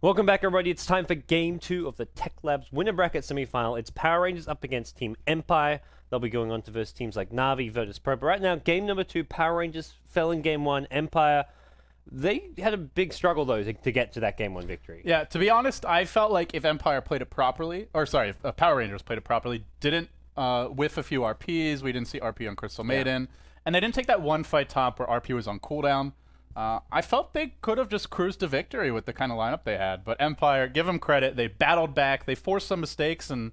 Welcome back, everybody. It's time for Game 2 of the TECHLABS winner bracket semi-final. It's Power Rangers up against Team Empire. They'll be going on to verse teams like Na'vi, Virtus Pro. But right now, game number 2, Power Rangers fell in game 1. Empire, they had a big struggle, though, to get to that game 1 victory. Yeah, to be honest, I felt like if Empire played it properly, or sorry, if Power Rangers played it properly, didn't whiff a few RPs, we didn't see RP on Crystal Maiden, and they didn't take that one fight top where RP was on cooldown. I felt they could have just cruised to victory with the kind of lineup they had. But Empire, give them credit, they battled back, they forced some mistakes, and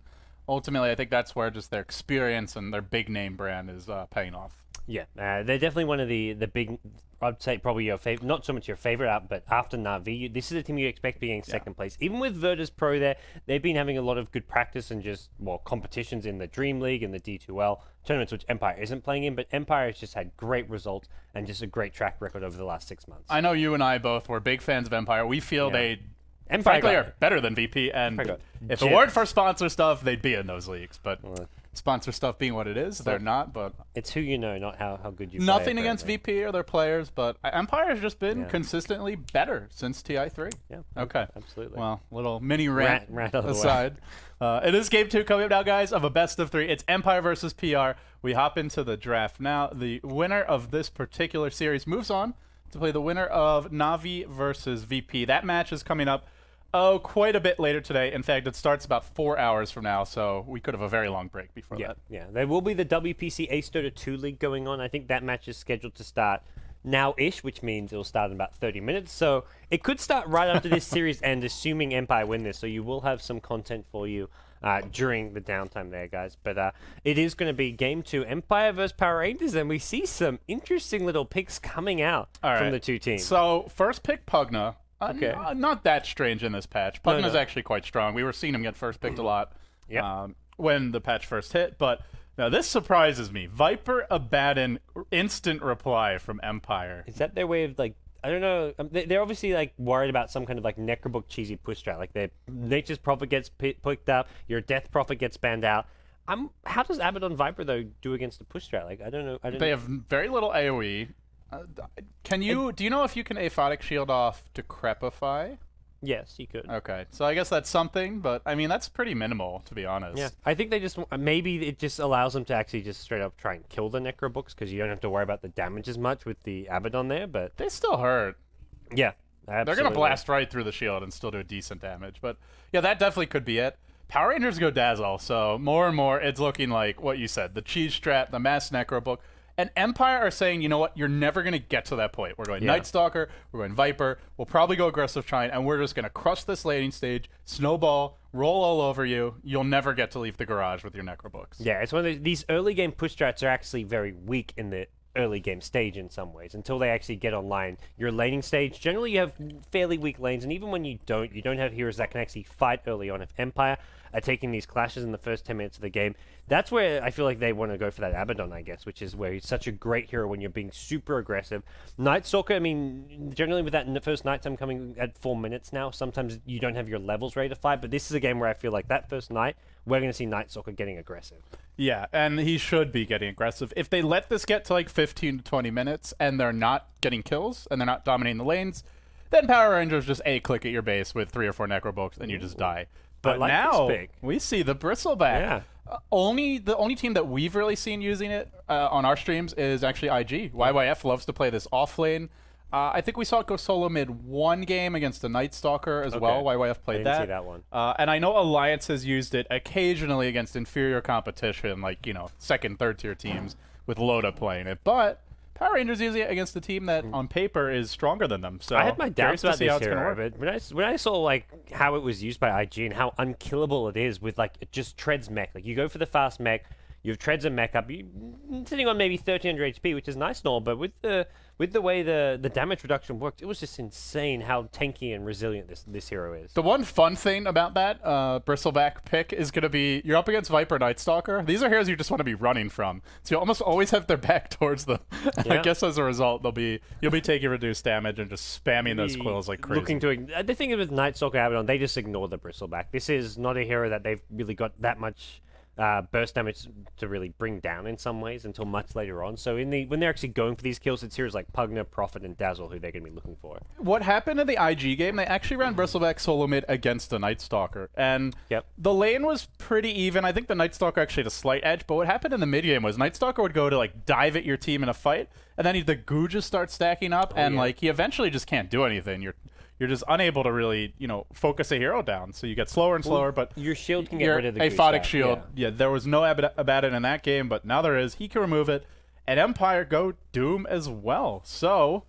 ultimately I think that's where just their experience and their big name brand is paying off. Yeah, they're definitely one of the big, I'd say probably your favorite, not so much your favorite, but after Na'vi, this is a team you expect being second place. Even with Virtus Pro there, they've been having a lot of good practice and just, well, competitions in the Dream League and the D2L tournaments, which Empire isn't playing in, but Empire has just had great results and just a great track record over the last 6 months. I know you and I both were big fans of Empire. We feel they, Empire frankly, are better than VP, and if it weren't for sponsor stuff, they'd be in those leagues, but... sponsor stuff being what it is, they're not, but... It's who you know, not how good you play. Nothing against VP or their players, but Empire has just been consistently better since TI3. Yeah. Okay. Absolutely. Well, little mini rant aside. It is game 2 coming up now, guys, of a best of 3. It's Empire versus PR. We hop into the draft now. The winner of this particular series moves on to play the winner of Na'vi versus VP. That match is coming up quite a bit later today. In fact, it starts about 4 hours from now, so we could have a very long break before that. Yeah, there will be the WPC Ace Dota 2 League going on. I think that match is scheduled to start now-ish, which means it'll start in about 30 minutes. So it could start right after this series end, assuming Empire win this. So you will have some content for you during the downtime there, guys. But it is going to be Game 2, Empire versus Power Rangers, and we see some interesting little picks coming out from the two teams. So first pick, Pugna. Not that strange in this patch. Pugna's actually quite strong. We were seeing him get first picked a lot when the patch first hit. But now this surprises me. Viper Abaddon, instant reply from Empire. Is that their way of, like, I don't know. They're obviously, like, worried about some kind of, like, Necrobook cheesy push strat. Like, their Nature's Prophet gets picked up, your Death Prophet gets banned out. How does Abaddon Viper, though, do against a push strat? Like, I don't know. They have very little AoE. Do you know if you can aphotic shield off Decrepify? Yes, you could. Okay, so I guess that's something, but I mean that's pretty minimal, to be honest. Yeah, I think they just maybe it just allows them to actually just straight up try and kill the Necrobooks because you don't have to worry about the damage as much with the Abaddon there. But they still hurt. Yeah, absolutely. They're gonna blast right through the shield and still do decent damage. But yeah, that definitely could be it. Power Rangers go Dazzle, so more and more it's looking like what you said: the cheese strat, the mass Necrobook. And Empire are saying, you know what, you're never going to get to that point. We're going Night Stalker, we're going Viper, we'll probably go Aggressive Shine, and we're just going to crush this laning stage, snowball, roll all over you. You'll never get to leave the garage with your Necrobooks. Yeah, it's one of these early game push strats are actually very weak in the early game stage in some ways until they actually get online. Your laning stage, generally you have fairly weak lanes, and even when you don't have heroes that can actually fight early on. If Empire are taking these clashes in the first 10 minutes of the game, that's where I feel like they want to go for that Abaddon, I guess, which is where he's such a great hero when you're being super aggressive. Night Stalker, I mean, generally with that first nighttime coming at 4 minutes now, sometimes you don't have your levels ready to fight, but this is a game where I feel like that first night, we're going to see Night Stalker getting aggressive. Yeah, and he should be getting aggressive. If they let this get to like 15 to 20 minutes and they're not getting kills and they're not dominating the lanes, then Power Rangers just A-click at your base with 3 or 4 Necrobooks and you just die. But like now, we see the Bristleback. Yeah. The only team that we've really seen using it on our streams is actually IG. YYF loves to play this off lane. I think we saw it go solo mid one game against the Night Stalker as well. YYF played that. I didn't see that one. And I know Alliance has used it occasionally against inferior competition, like, you know, second, third tier teams with Loda playing it. But Power Rangers using it against a team that on paper is stronger than them. So I had my doubts about this hero, but when I saw like how it was used by IG and how unkillable it is with like it just treads mech. Like you go for the fast mech, you have treads and mech up, you're sitting on maybe 1300 HP, which is nice and all, but with the way the damage reduction worked, it was just insane how tanky and resilient this hero is. The one fun thing about that Bristleback pick is going to be you're up against Viper Night Stalker. These are heroes you just want to be running from. So you almost always have their back towards them. I guess as a result, you'll be taking reduced damage and just spamming those quills like crazy. The thing is with Night Stalker Abaddon, they just ignore the Bristleback. This is not a hero that they've really got that much burst damage to really bring down in some ways until much later on. So when they're actually going for these kills, it's heroes like Pugna, Prophet, and Dazzle who they're going to be looking for. What happened in the IG game, they actually ran Bristleback solo mid against the Night Stalker, and the lane was pretty even. I think the Night Stalker actually had a slight edge, but what happened in the mid game was Night Stalker would go to like dive at your team in a fight, and then the goo just starts stacking up, and like he eventually just can't do anything. You're just unable to really, focus a hero down. So you get slower and slower, but your shield can get rid of the aphotic shield. Yeah, there was no Abaddon in that game, but now there is. He can remove it. And Empire go Doom as well. So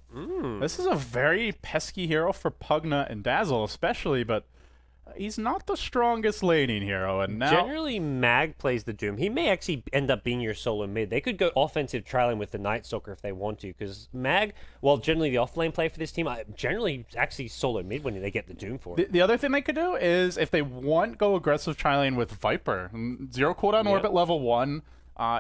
this is a very pesky hero for Pugna and Dazzle especially, but he's not the strongest laning hero. And now generally Mag plays the Doom. He may actually end up being your solo mid. They could go offensive trialing with the Night Stalker if they want to, because Mag, well, generally the off-lane play for this team, generally actually solo mid when they get the Doom for it. The other thing they could do is if they want go aggressive trialing with Viper. 0 cooldown orbit level 1.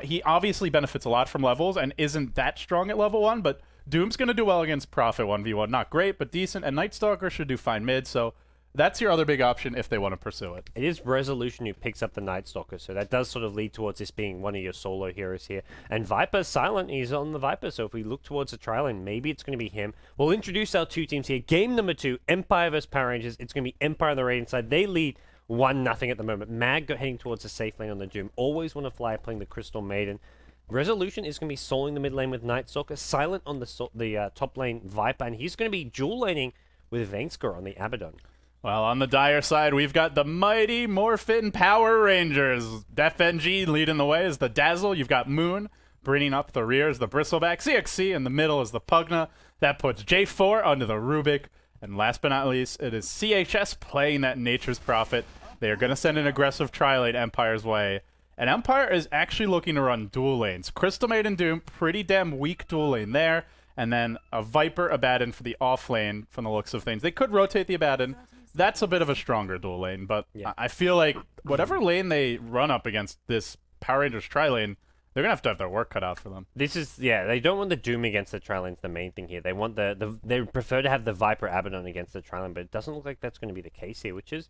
He obviously benefits a lot from levels and isn't that strong at level 1, but Doom's going to do well against Prophet 1v1. Not great, but decent, and Night Stalker should do fine mid, so that's your other big option if they want to pursue it. It is Resolution who picks up the Night Stalker, so that does sort of lead towards this being one of your solo heroes here. And Viper's silent, he's on the Viper, so if we look towards the trialing, maybe it's going to be him. We'll introduce our two teams here. Game number 2, Empire versus Power Rangers. It's going to be Empire on the Radiant side. They lead 1-0 at the moment. Mag heading towards the safe lane on the Doom. Always want to fly playing the Crystal Maiden. Resolution is going to be soloing the mid lane with Night Stalker. Silent on the top lane Viper, and he's going to be dual laning with Vainscore on the Abaddon. Well, on the Dire side, we've got the mighty Morphin Power Rangers. FNG leading the way is the Dazzle. You've got Moon bringing up the rear is the Bristleback. CXC in the middle is the Pugna. That puts J4 under the Rubik. And last but not least, it is CHS playing that Nature's Prophet. They are going to send an aggressive tri-lane Empire's way. And Empire is actually looking to run dual lanes. Crystal Maiden Doom, pretty damn weak dual lane there. And then a Viper Abaddon for the off lane from the looks of things. They could rotate the Abaddon. That's a bit of a stronger dual lane, but I feel like whatever lane they run up against this Power Rangers tri-lane, they're going to have their work cut out for them. This is, they don't want the Doom against the tri-lane's the main thing here. They want they prefer to have the Viper Abaddon against the tri-lane, but it doesn't look like that's going to be the case here, which is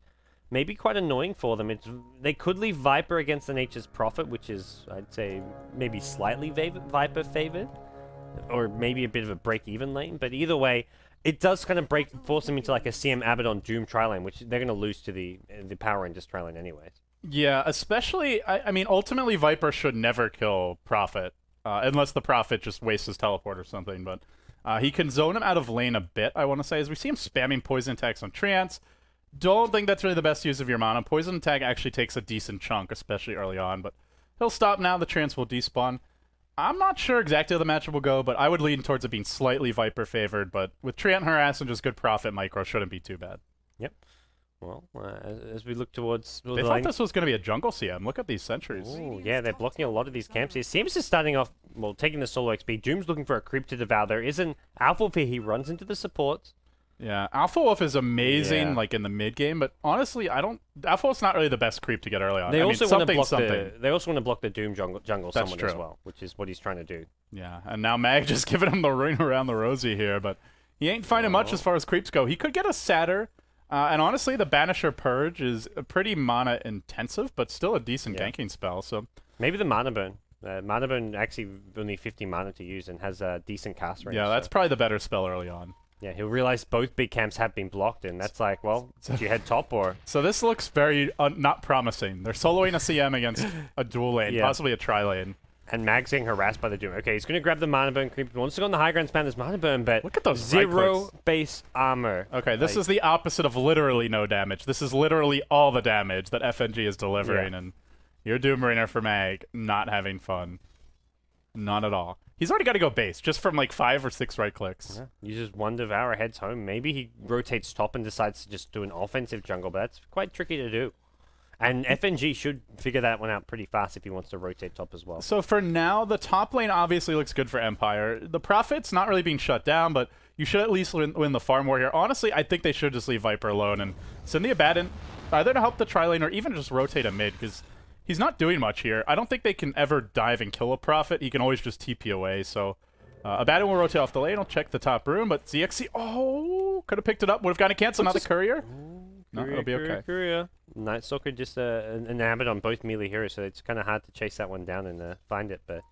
maybe quite annoying for them. They could leave Viper against the Nature's Prophet, which is, I'd say, maybe slightly Viper favored, or maybe a bit of a break-even lane, but either way, it does kind of force them into like a CM Abaddon Doom tri-lane, which they're going to lose to the Power Rangers tri-lane anyways. Yeah, especially, I mean, ultimately Viper should never kill Prophet, unless the Prophet just wastes his teleport or something, but he can zone him out of lane a bit, I want to say, as we see him spamming poison attacks on Treants. Don't think that's really the best use of your mana. Poison attack actually takes a decent chunk, especially early on, but he'll stop now, the Treants will despawn. I'm not sure exactly how the matchup will go, but I would lean towards it being slightly Viper favored, but with Treant harass and just good Prophet micro shouldn't be too bad. Yep. Well, as we look towards... They thought this was going to be a jungle CM. Look at these sentries. Ooh, yeah, they're blocking a lot of these camps here. Seems to starting off, well, taking the solo XP. Doom's looking for a creep to devour. There is an Alpha Wolf here. He runs into the supports. Yeah, Alpha Wolf is amazing, like in the mid game, but honestly, Alpha Wolf's not really the best creep to get early on. They also want to block the Doom jungle someone as well, which is what he's trying to do. Yeah, and now Mag just giving him the ring around the rosy here, but he ain't finding much as far as creeps go. He could get a Satyr, and honestly, the Banisher Purge is a pretty mana intensive, but still a decent ganking spell. So maybe the Mana Burn. Mana Burn actually only 50 mana to use and has a decent cast range. Yeah, that's probably the better spell early on. Yeah, he'll realize both big camps have been blocked, and that's like, well, do you head top or... So this looks very not promising. They're soloing a CM against a dual lane, possibly a tri-lane. And Mag's getting harassed by the Doom. Okay, he's going to grab the Mana Burn creep. He wants to go on the high ground spam this Mana Burn, but look at those zero base armor. Okay, this is the opposite of literally no damage. This is literally all the damage that FNG is delivering, and your Doom Mariner for Mag not having fun. Not at all. He's already got to go base, just from like 5 or 6 right clicks. Yeah. Uses one Devour, heads home. Maybe he rotates top and decides to just do an offensive jungle, but that's quite tricky to do. And FNG should figure that one out pretty fast if he wants to rotate top as well. So for now, the top lane obviously looks good for Empire. The Prophet's not really being shut down, but you should at least win the farm war here. Honestly, I think they should just leave Viper alone and send the Abaddon either to help the tri-lane or even just rotate a mid, because he's not doing much here. I don't think they can ever dive and kill a Prophet. He can always just TP away, so... Abaddon will rotate off the lane. I'll check the top room, but ZXC... Oh! Could have picked it up. Would have gotten a cancel, not the courier. No, it'll be okay. Courier. Night Stalker just an abbot on both melee heroes, so it's kind of hard to chase that one down and find it. But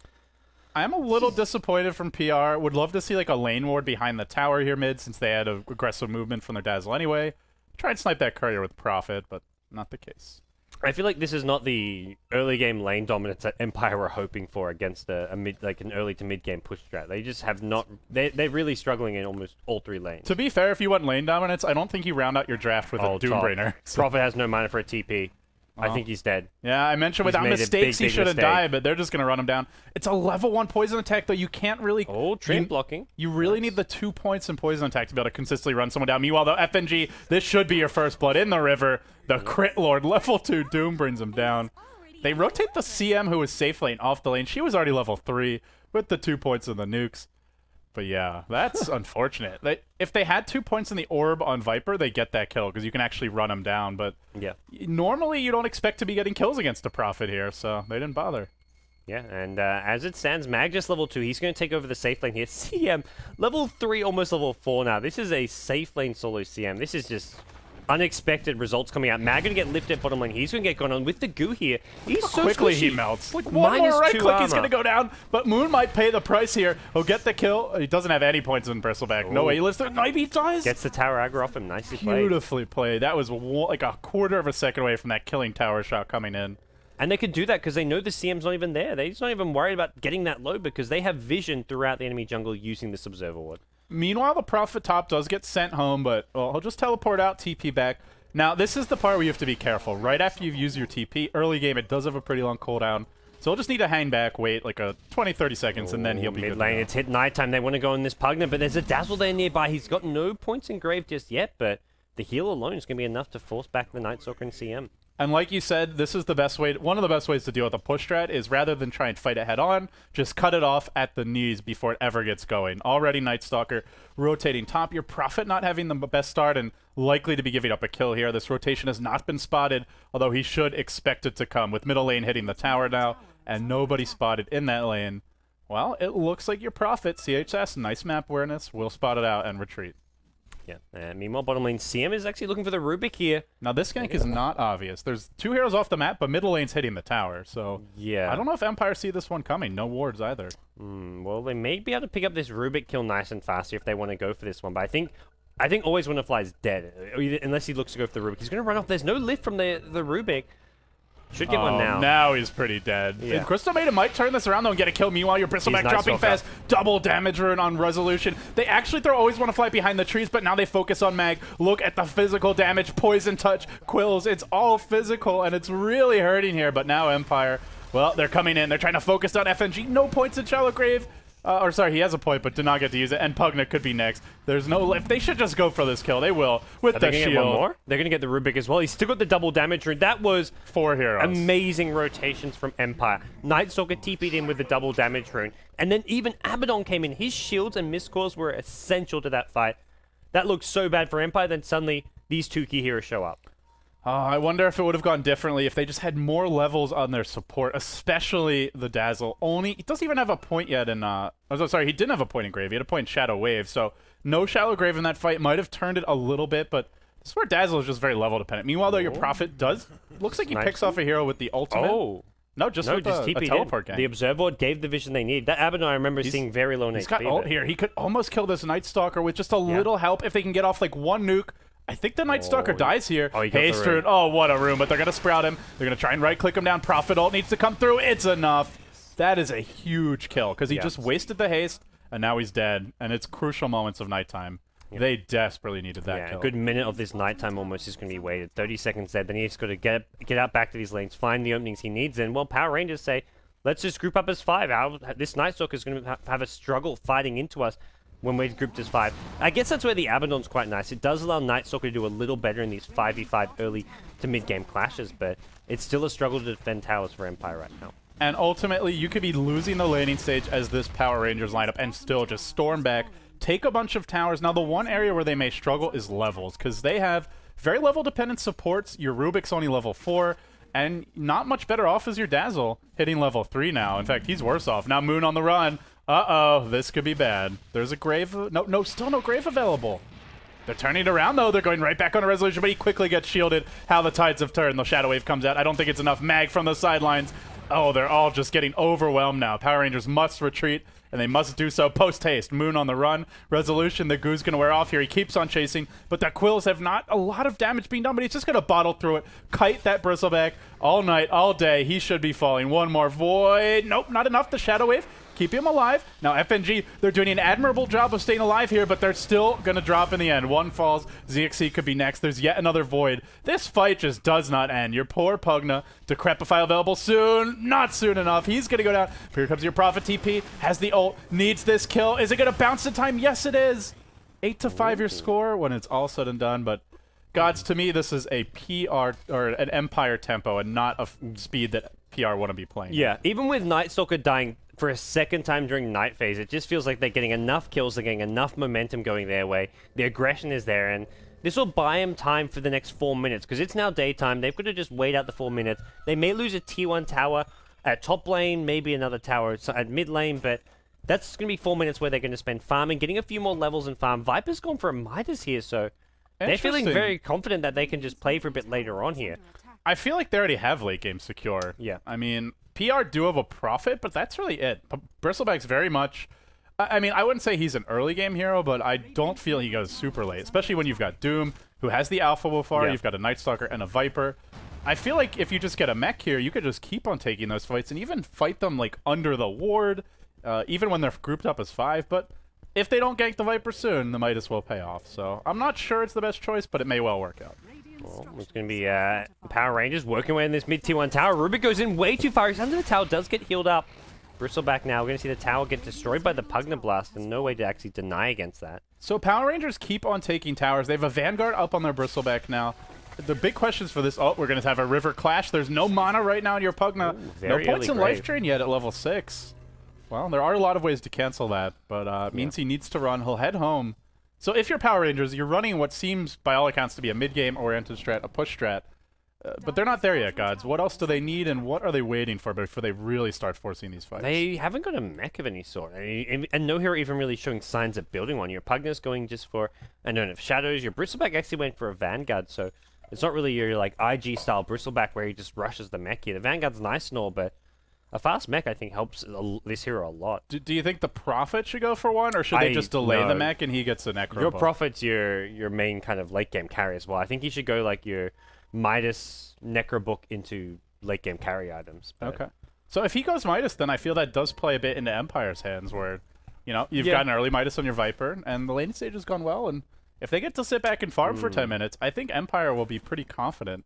I'm a little disappointed from PR. Would love to see like a lane ward behind the tower here mid, since they had a aggressive movement from their Dazzle anyway. Try and snipe that courier with Prophet, but not the case. I feel like this is not the early game lane dominance that Empire were hoping for against a mid, like an early to mid game push strat. They just have not. They're really struggling in almost all 3 lanes. To be fair, if you want lane dominance, I don't think you round out your draft with a Doombringer. Prophet has no mana for a TP. I think he's dead. Yeah, I mentioned without mistakes he shouldn't die, but they're just going to run him down. It's a level 1 poison attack, though. You can't really... Oh, Trimp blocking. You really need the 2 points in poison attack to be able to consistently run someone down. Meanwhile, though, FNG, this should be your first blood in the river. The Crit Lord, level 2 Doom brings him down. They rotate the CM, who was safe lane, off the lane. She was already level 3 with the 2 points in the nukes. But yeah, that's unfortunate. If they had 2 points in the orb on Viper, they get that kill because you can actually run him down. But yeah, normally you don't expect to be getting kills against a Prophet here, so they didn't bother. Yeah, and as it stands, Mag just level 2. He's going to take over the safe lane here. CM, level 3, almost level 4 now. This is a safe lane solo CM. This is just unexpected results coming out. Mag going to get lifted bottom lane. He's going to get gone on with the goo here. He's so quickly squishy. He melts. Like one more right click, he's going to go down. But Moon might pay the price here. He'll get the kill. He doesn't have any points in Bristleback. No way. He lives there. Maybe he dies. Gets the tower aggro off him. Nicely played. Beautifully played. That was like a quarter of a second away from that killing tower shot coming in. And they could do that because they know the CM's not even there. They're just not even worried about getting that low because they have vision throughout the enemy jungle using this Observer Ward. Meanwhile, the Prophet top does get sent home, but well, he'll just teleport out, TP back. Now, this is the part where you have to be careful. Right after you've used your TP, early game, it does have a pretty long cooldown. So he'll just need to hang back, wait like a 20-30 seconds, and then he'll be mid good. Mid lane, it's hit nighttime. They want to go in this Pugna, but there's a Dazzle there nearby. He's got no points engraved just yet, but the heal alone is going to be enough to force back the Night Stalker and CM. And like you said, this is the best way. One of the best ways to deal with a push strat is rather than try and fight it head on, just cut it off at the knees before it ever gets going. Already Night Stalker rotating top. Your Prophet not having the best start and likely to be giving up a kill here. This rotation has not been spotted, although he should expect it to come with middle lane hitting the tower now, and nobody spotted in that lane. Well, it looks like your Prophet, CHS, nice map awareness, will spot it out and retreat. Yeah, meanwhile, bottom lane, CM is actually looking for the Rubik here. Now, this gank is not obvious. There's 2 heroes off the map, but middle lane's hitting the tower, so yeah, I don't know if Empire see this one coming. No wards either. Well, they may be able to pick up this Rubik kill nice and fast if they want to go for this one, but I think Always Wanna Fly is dead, unless he looks to go for the Rubik. He's going to run off. There's no lift from the Rubik. Should get one now. Now he's pretty dead. Yeah. Crystal Maiden might turn this around though and get a kill. Meanwhile, your Bristleback dropping fast. Double damage rune on Resolution. They actually throw Always Wanna Fly behind the trees, but now they focus on Mag. Look at the physical damage. Poison touch, quills. It's all physical, and it's really hurting here. But now Empire, well, they're coming in. They're trying to focus on FNG. No points in Shallow Grave. Or sorry, he has a point, but did not get to use it. And Pugna could be next. There's no lift. They should just go for this kill. They will with the shield. Get one more? They're gonna get the Rubik as well. He's still got the double damage rune. That was 4 heroes. Amazing rotations from Empire. Night Stalker TP'd in with the double damage rune, and then even Abaddon came in. His shields and miscalls were essential to that fight. That looked so bad for Empire. Then suddenly these 2 key heroes show up. I wonder if it would have gone differently if they just had more levels on their support, especially the Dazzle. He doesn't even have a point yet in... sorry, he didn't have a point in Grave. He had a point in Shadow Wave, so no Shallow Grave in that fight. Might have turned it a little bit, but this is where Dazzle is just very level dependent. Meanwhile, though, your Prophet looks like he picks off a hero with the ultimate. Oh. No, just a teleport gang. The Observer gave the vision they need. That Abaddon, I remember seeing very low in HP. He's got ult here. He could almost kill this Night Stalker with just a little help if they can get off like 1 nuke. I think the Night Stalker dies here. Haste rune. Oh, what a rune. But they're going to sprout him. They're going to try and right-click him down. Prophet ult needs to come through. It's enough. That is a huge kill because he just wasted the haste, and now he's dead. And it's crucial moments of nighttime. They desperately needed that kill. A good minute of this nighttime almost is going to be waited. 30 seconds dead. Then he's got to get out back to these lanes, find the openings he needs. And, well, Power Rangers say, let's just group up as 5. This Night Stalker is going to have a struggle fighting into us when we're grouped as 5. I guess that's where the Abaddon's quite nice. It does allow Night Stalker to do a little better in these 5v5 early to mid-game clashes, but it's still a struggle to defend towers for Empire right now. And ultimately, you could be losing the laning stage as this Power Rangers lineup and still just storm back, take a bunch of towers. Now, the one area where they may struggle is levels, because they have very level-dependent supports. Your Rubik's only level 4, and not much better off is your Dazzle, hitting level 3 now. In fact, he's worse off. Now, Moon on the run. Uh-oh, this could be bad. There's a grave. No, still no grave available. They're turning it around, though. They're going right back on a resolution, but he quickly gets shielded. How the tides have turned. The Shadow Wave comes out. I don't think it's enough. Mag from the sidelines. Oh, they're all just getting overwhelmed now. Power Rangers must retreat, and they must do so post-haste. Moon on the run. Resolution, the goo's going to wear off here. He keeps on chasing, but the Quills have not a lot of damage being done, but he's just going to bottle through it. Kite that Bristleback all night, all day. He should be falling. One more Void. Nope, not enough. The Shadow Wave. Keep him alive. Now, FNG, they're doing an admirable job of staying alive here, but they're still going to drop in the end. One falls. ZXC could be next. There's yet another Void. This fight just does not end. Your poor Pugna. Decrepify available soon. Not soon enough. He's going to go down. Here comes your Prophet TP. Has the ult. Needs this kill. Is it going to bounce in time? Yes, it is. 8-5 your score when it's all said and done, but gods, to me, this is a PR or an Empire tempo and not a speed that PR want to be playing. Yeah, even with Night Stalker dying for a second time during night phase, it just feels like they're getting enough kills, they're getting enough momentum going their way. The aggression is there, and this will buy them time for the next 4 minutes, because it's now daytime. They've got to just wait out the 4 minutes. They may lose a tier 1 tower at top lane, maybe another tower at mid lane, but that's going to be 4 minutes where they're going to spend farming, getting a few more levels in farm. Viper's gone for a Midas here, so they're feeling very confident that they can just play for a bit later on here. I feel like they already have late game secure. Yeah. I mean, PR do have a Prophet, but that's really it. Bristleback's very much... I mean, I wouldn't say he's an early game hero, but I don't feel he goes super late, especially when you've got Doom, who has the Alpha before, you've got a Night Stalker and a Viper. I feel like if you just get a mech here, you could just keep on taking those fights and even fight them like under the ward, even when they're grouped up as 5, but if they don't gank the Viper soon, the Midas will pay off. So I'm not sure it's the best choice, but it may well work out. Well, it's going to be Power Rangers working away in this mid tier 1 tower. Rubik goes in way too far. He's under the tower, does get healed up. Bristleback now. We're going to see the tower get destroyed by the Pugna Blast, and no way to actually deny against that. So Power Rangers keep on taking towers. They have a Vanguard up on their Bristleback now. The big questions for this... Oh, we're going to have a River Clash. There's no mana right now in your Pugna. No points in Life Drain yet at level 6. Well, there are a lot of ways to cancel that, but means he needs to run. He'll head home. So if you're Power Rangers, you're running what seems, by all accounts, to be a mid-game oriented strat, a push strat. But they're not there yet, gods. What else do they need, and what are they waiting for before they really start forcing these fights? They haven't got a mech of any sort, and no hero even really showing signs of building one. Your Pugna's going just for a known of shadows. Your Bristleback actually went for a Vanguard, so it's not really your like IG-style Bristleback where he just rushes the mech here. The Vanguard's nice and all, but a fast mech, I think, helps this hero a lot. Do you think the Prophet should go for one, or should they just delay the mech and he gets a Necro? Your Prophet's your main kind of late game carry as well. I think you should go like your Midas Necro book into late game carry items. Okay. So if he goes Midas, then I feel that does play a bit into Empire's hands, where you've got an early Midas on your Viper, and the laning stage has gone well, and if they get to sit back and farm for 10 minutes, I think Empire will be pretty confident.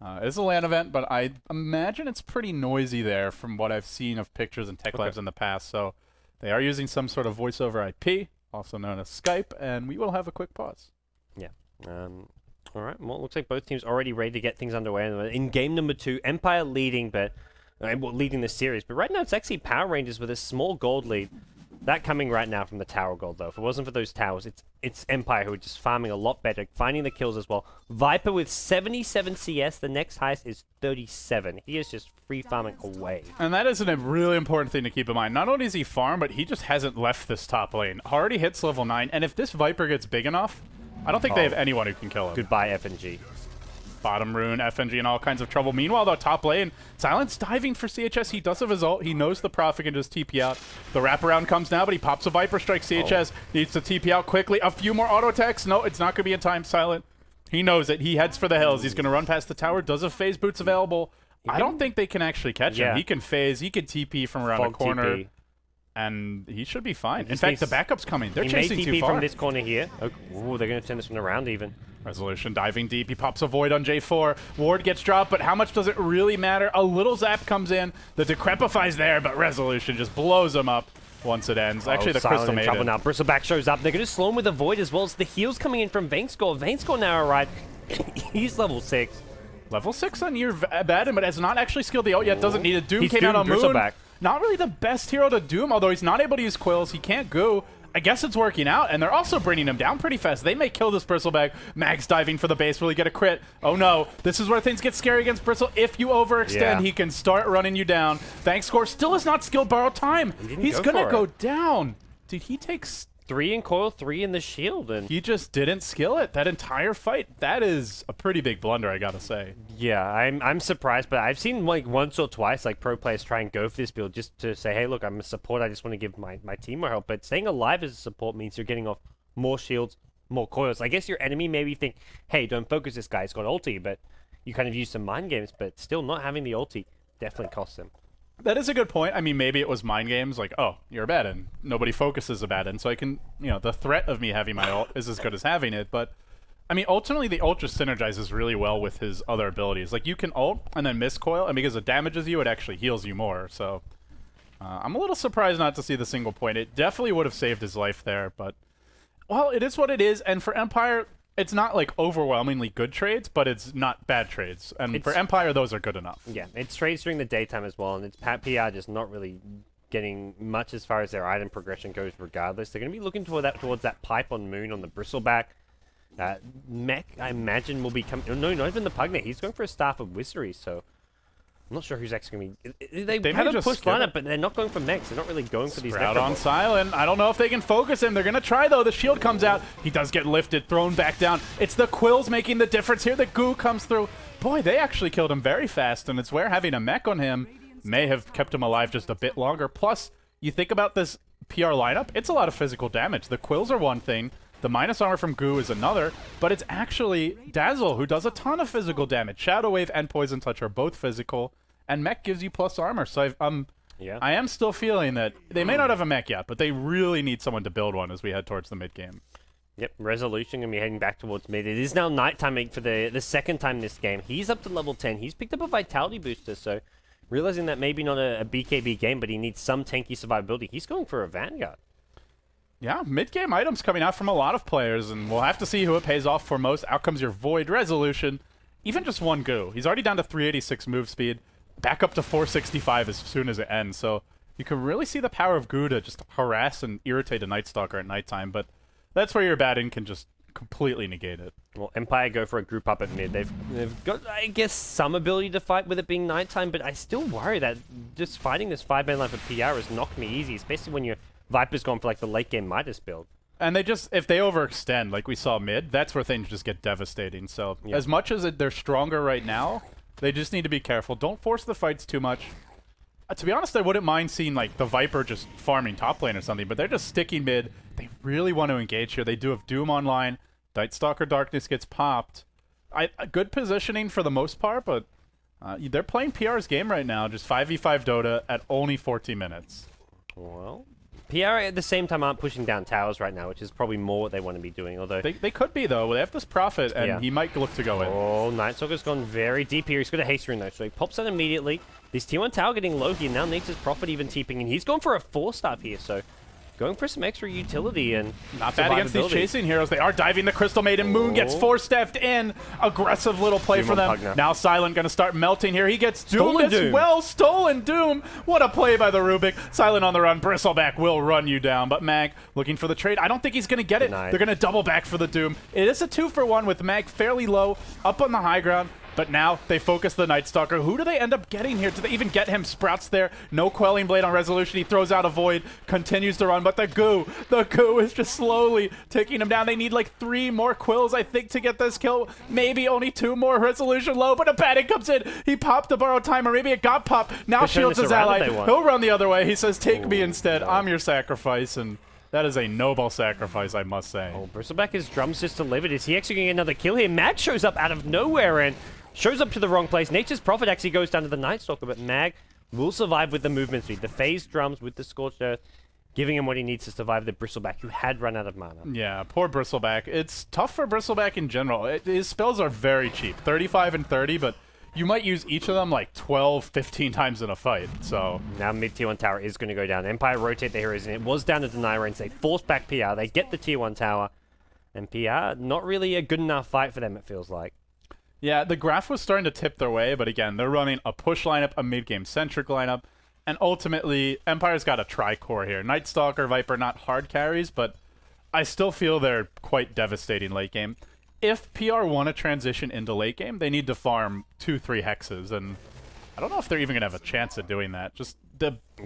It's a LAN event, but I imagine it's pretty noisy there from what I've seen of pictures and TECHLABS in the past. So they are using some sort of voice over IP, also known as Skype, and we will have a quick pause. Yeah. All right. Well, it looks like both teams already ready to get things underway. In game number 2, Empire leading, but leading the series. But right now, it's actually Power Rangers with a small gold lead. That coming right now from the tower gold, though. If it wasn't for those towers, it's Empire who are just farming a lot better, finding the kills as well. Viper with 77 CS. The next highest is 37. He is just free farming away. And that is a really important thing to keep in mind. Not only is he farm, but he just hasn't left this top lane. Already hits level 9, and if this Viper gets big enough, I don't think they have anyone who can kill him. Goodbye, FNG. Bottom rune, FNG in all kinds of trouble. Meanwhile, though, top lane, Silence diving for CHS. He does have his ult. He knows the Prophet can just TP out. The wraparound comes now, but he pops a Viper Strike. CHS needs to TP out quickly. A few more auto attacks. No, it's not going to be in time. Silent. He knows it. He heads for the hills. He's going to run past the tower. Does have phase boots available. I don't think they can actually catch him. He can phase. He can TP from around the corner. TP. And he should be fine. In fact, the backup's coming. They're chasing too far. From this corner here. Oh, they're going to turn this one around even. Resolution diving deep. He pops a Void on J4. Ward gets dropped, but how much does it really matter? A little zap comes in. The Decrepify's there, but Resolution just blows him up once it ends. Actually, the Crystal Maiden. Trouble now. Bristleback shows up. They're going to slow him with a Void as well as the heals coming in from Vainscore. Vainscore now arrived. He's level 6. Level 6 on your Baden, but has not actually skilled the ult yet. Doesn't need a Doom came out on Moon. Not really the best hero to Doom, although he's not able to use Quills. He can't go. I guess it's working out, and they're also bringing him down pretty fast. They may kill this Bristleback. Mag's diving for the base. Will he get a crit? Oh no. This is where things get scary against Bristle. If you overextend, he can start running you down. Thankscore still is not skilled. Borrow time. He's going to go down. Did he take 3 in coil, 3 in the shield, and He just didn't skill it that entire fight. That is a pretty big blunder, I gotta say. yeah, I'm surprised, but I've seen like once or twice like pro players try and go for this build just to say, hey, look, I'm a support. I just want to give my team more help. But staying alive as a support means you're getting off more shields, more coils. I guess your enemy maybe think, hey, don't focus this guy. He's got ulti, but you kind of use some mind games. But still, not having the ulti definitely costs him. That is a good point. I mean, maybe it was mind games, like, oh, you're a bad end. Nobody focuses a bad end, so I can, the threat of me having my ult is as good as having it. But, I mean, ultimately, the ult just synergizes really well with his other abilities. Like, you can ult and then miss coil, and because it damages you, it actually heals you more. So, I'm a little surprised not to see the single point. It definitely would have saved his life there, but, well, it is what it is. And for Empire, it's not like overwhelmingly good trades, but it's not bad trades. And for Empire, those are good enough. Yeah, it's trades during the daytime as well, and it's PR just not really getting much as far as their item progression goes regardless. They're going to be looking towards that pipe on Moon on the Bristleback. Mech, I imagine, will be coming... No, not even the Pugnet. He's going for a Staff of Wizardry, so... I'm not sure who's actually going to be... They have a push lineup, but they're not going for mechs. They're not really going for these Sprout on Silent. I don't know if they can focus him. They're going to try, though. The shield comes out. He does get lifted, thrown back down. It's the quills making the difference here. The goo comes through. Boy, they actually killed him very fast, and it's where having a mech on him may have kept him alive just a bit longer. Plus, you think about this PR lineup, it's a lot of physical damage. The quills are one thing. The minus armor from Goo is another, but it's actually Dazzle who does a ton of physical damage. Shadow Wave and Poison Touch are both physical, and mech gives you plus armor. So I am still feeling that they may not have a mech yet, but they really need someone to build one as we head towards the mid game. Yep, Resolution going to be heading back towards mid. It is now nighttime for the second time this game. He's up to level 10. He's picked up a Vitality booster, so realizing that maybe not a BKB game, but he needs some tanky survivability. He's going for a Vanguard. Yeah, mid-game items coming out from a lot of players, and we'll have to see who it pays off for most. Out comes your Void, Resolution, even just one Goo. He's already down to 386 move speed, back up to 465 as soon as it ends. So you can really see the power of Goo to just harass and irritate a Night Stalker at nighttime, but that's where your Batten can just completely negate it. Well, Empire go for a group up at mid. They've got, I guess, some ability to fight with it being nighttime, but I still worry that just fighting this 5-man line for PR has knocked me easy, especially when you're Viper's gone for like the late game Midas build. And they just, if they overextend, like we saw mid, that's where things just get devastating. So as much as they're stronger right now, they just need to be careful. Don't force the fights too much. To be honest, I wouldn't mind seeing like the Viper just farming top lane or something, but they're just sticking mid. They really want to engage here. They do have Doom online. Night Stalker Darkness gets popped. Good positioning for the most part, but they're playing PR's game right now, just 5v5 Dota at only 40 minutes. Well, PR at the same time aren't pushing down towers right now, which is probably more what they want to be doing, although... They could be, though. They have this Prophet, and he might look to go in. Oh, Night Stalker's gone very deep here. He's got a haste rune, though, so he pops out immediately. This T1 tower getting low here. Now Nature's Prophet even TPing, and he's gone for a 4-star here, so... Going for some extra utility and not bad against these chasing heroes. They are diving the Crystal Maiden. Moon gets 4-stepped in. Aggressive little play for them. Now Silent going to start melting here. He gets doomed as well. Stolen Doom. What a play by the Rubik. Silent on the run. Bristleback will run you down. But Mag looking for the trade. I don't think he's going to get it. They're going to double back for the Doom. It is a 2-for-1 with Mag fairly low, up on the high ground. But now they focus the Night Stalker. Who do they end up getting here? Do they even get him? Sprouts there. No Quelling Blade on Resolution. He throws out a Void. Continues to run. But the Goo is just slowly taking him down. They need like 3 more Quills, I think, to get this kill. Maybe only 2 more. Resolution low. But a Batten comes in. He popped the borrowed timer. Maybe it got popped. Now shields his ally. He'll run the other way. He says, take me instead. I'm your sacrifice. And that is a noble sacrifice, I must say. Oh, Bristleback is drums just delivered. Is he actually going to get another kill here? Mag shows up out of nowhere and shows up to the wrong place. Nature's Prophet actually goes down to the Night Stalker, but Mag will survive with the movement speed. The phased drums with the Scorched Earth, giving him what he needs to survive the Bristleback, who had run out of mana. Yeah, poor Bristleback. It's tough for Bristleback in general. His spells are very cheap, 35 and 30, but you might use each of them like 12, 15 times in a fight, so... Now mid-tier 1 tower is going to go down. Empire rotate the heroes, and it was down to deny range. They force back PR. They get the tier 1 tower, and PR, not really a good enough fight for them, it feels like. Yeah, the graph was starting to tip their way, but again, they're running a push lineup, a mid-game centric lineup, and ultimately, Empire's got a tri-core here. Night Stalker, Viper, not hard carries, but I still feel they're quite devastating late game. If PR want to transition into late game, they need to farm 2-3 hexes, and I don't know if they're even going to have a chance at doing that. Just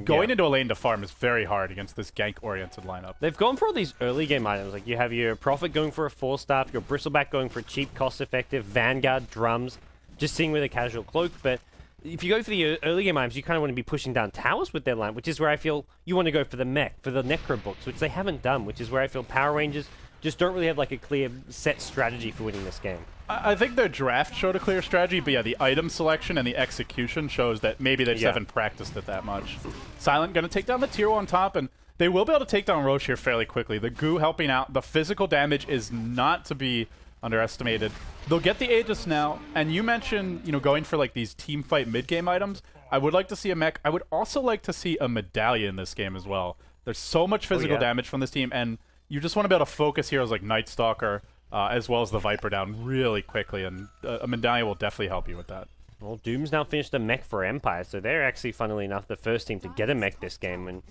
going into a lane to farm is very hard against this gank-oriented lineup. They've gone for all these early game items. Like you have your Prophet going for a 4-staff, your Bristleback going for cheap, cost-effective, Vanguard, drums, just seeing with a casual cloak. But if you go for the early game items, you kind of want to be pushing down towers with their line, which is where I feel you want to go for the mech, for the Necro books, which they haven't done, which is where I feel Power Rangers just don't really have like a clear set strategy for winning this game. I think their draft showed a clear strategy, but yeah, the item selection and the execution shows that maybe they just haven't practiced it that much. Silent going to take down the tier 1 top, and they will be able to take down Roche here fairly quickly. The goo helping out. The physical damage is not to be underestimated. They'll get the Aegis now, and you mentioned, you know, going for like these team fight mid-game items. I would like to see a mech. I would also like to see a medallion in this game as well. There's so much physical damage from this team, and you just want to be able to focus heroes like Night Stalker, as well as the Viper down really quickly, and a medallion will definitely help you with that. Well, Doom's now finished a mech for Empire, so they're actually, funnily enough, the first team to get a mech this game. And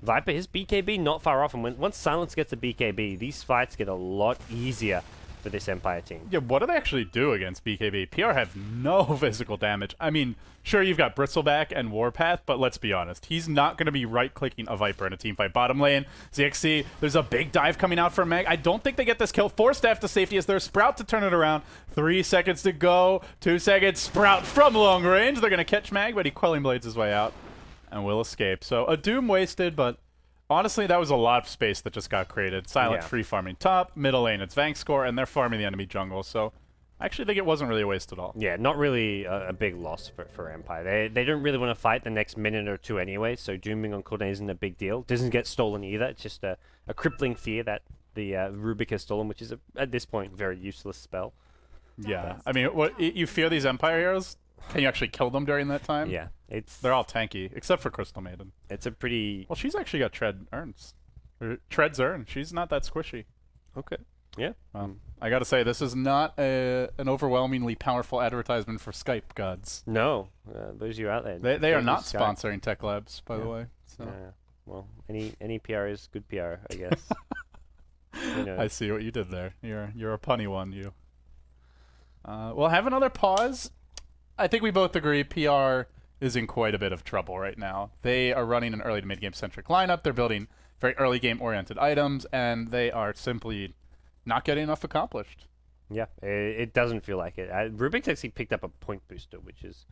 Viper, his BKB not far off, and once Silence gets a BKB, these fights get a lot easier for this Empire team. Yeah, what do they actually do against BKB? PR have no physical damage. I mean, sure, you've got Bristleback and Warpath, but let's be honest. He's not going to be right-clicking a Viper in a teamfight. Bottom lane, ZXC, there's a big dive coming out for Meg. I don't think they get this kill. 4 staff to safety as their Sprout to turn it around. 3 seconds to go. 2 seconds. Sprout from long range. They're going to catch Mag, but he Quelling Blades his way out and will escape. So a Doom wasted, but honestly, that was a lot of space that just got created. Silent free farming top, middle lane, it's Vank score, and they're farming the enemy jungle. So I actually think it wasn't really a waste at all. Yeah, not really a big loss for Empire. They don't really want to fight the next minute or two anyway, so dooming on cooldown isn't a big deal. Doesn't get stolen either. It's just a crippling fear that the Rubik has stolen, which is, at this point, very useless spell. Yeah, I mean, what you fear these Empire heroes? Can you actually kill them during that time? Yeah, they're all tanky, except for Crystal Maiden. It's a pretty... Well, she's actually got Tread's Urn. She's not that squishy. Okay. Yeah. I gotta say, this is not an overwhelmingly powerful advertisement for Skype gods. No, those of you out there. They are not sponsoring TECHLABS, by the way. So. Yeah. Well, any PR is good PR, I guess. You know. I see what you did there. You're a punny one, you. We'll have another pause. I think we both agree PR is in quite a bit of trouble right now. They are running an early to mid-game centric lineup. They're building very early game oriented items, and they are simply not getting enough accomplished. Yeah, it doesn't feel like it. Rubik's actually picked up a point booster, which is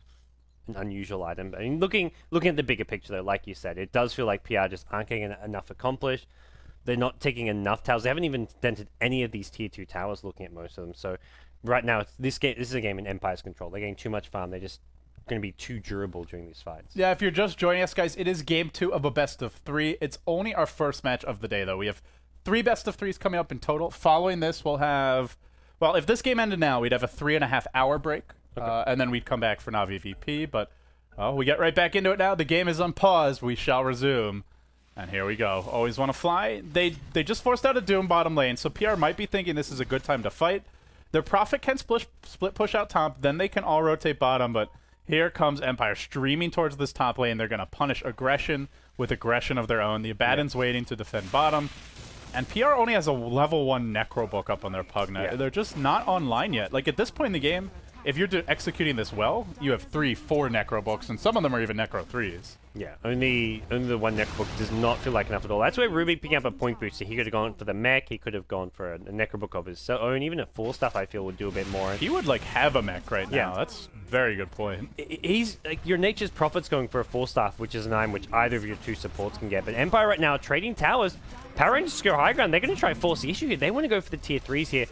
an unusual item. I mean, looking at the bigger picture, though, like you said, it does feel like PR just aren't getting enough accomplished. They're not taking enough towers. They haven't even dented any of these tier 2 towers, looking at most of them. So right now, this is a game in Empire's control. They're getting too much farm. They're just going to be too durable during these fights. Yeah, if you're just joining us, guys, it is game 2 of a best of 3. It's only our first match of the day, though. We have 3 best of 3s coming up in total. Following this, we'll have... Well, if this game ended now, we'd have a 3.5-hour break, and then we'd come back for Navi VP, but we get right back into it now. The game is unpaused. We shall resume. And here we go. Always want to fly. They just forced out a Doom bottom lane, so PR might be thinking this is a good time to fight. Their Prophet can split push out top, then they can all rotate bottom, but here comes Empire streaming towards this top lane. They're going to punish aggression with aggression of their own. The Abaddon's waiting to defend bottom. And PR only has a level 1 Necro book up on their Pugna. Yeah. They're just not online yet. Like, at this point in the game, if you're executing this well, you have 3, 4 Necro books, and some of them are even Necro 3s. Yeah, only the 1 Necro book does not feel like enough at all. That's where Ruby picking up a point booster. He could have gone for the mech. He could have gone for a Necro book of his own. Even a 4 stuff, I feel, would do a bit more. He would, like, have a mech right now. That's a very good point. He's, like, your Nature's Prophet's going for a 4 staff, which is an item which either of your 2 supports can get. But Empire right now, trading towers. Power Rangers secure high ground. They're going to try and force the issue here. They want to go for the tier 3s here.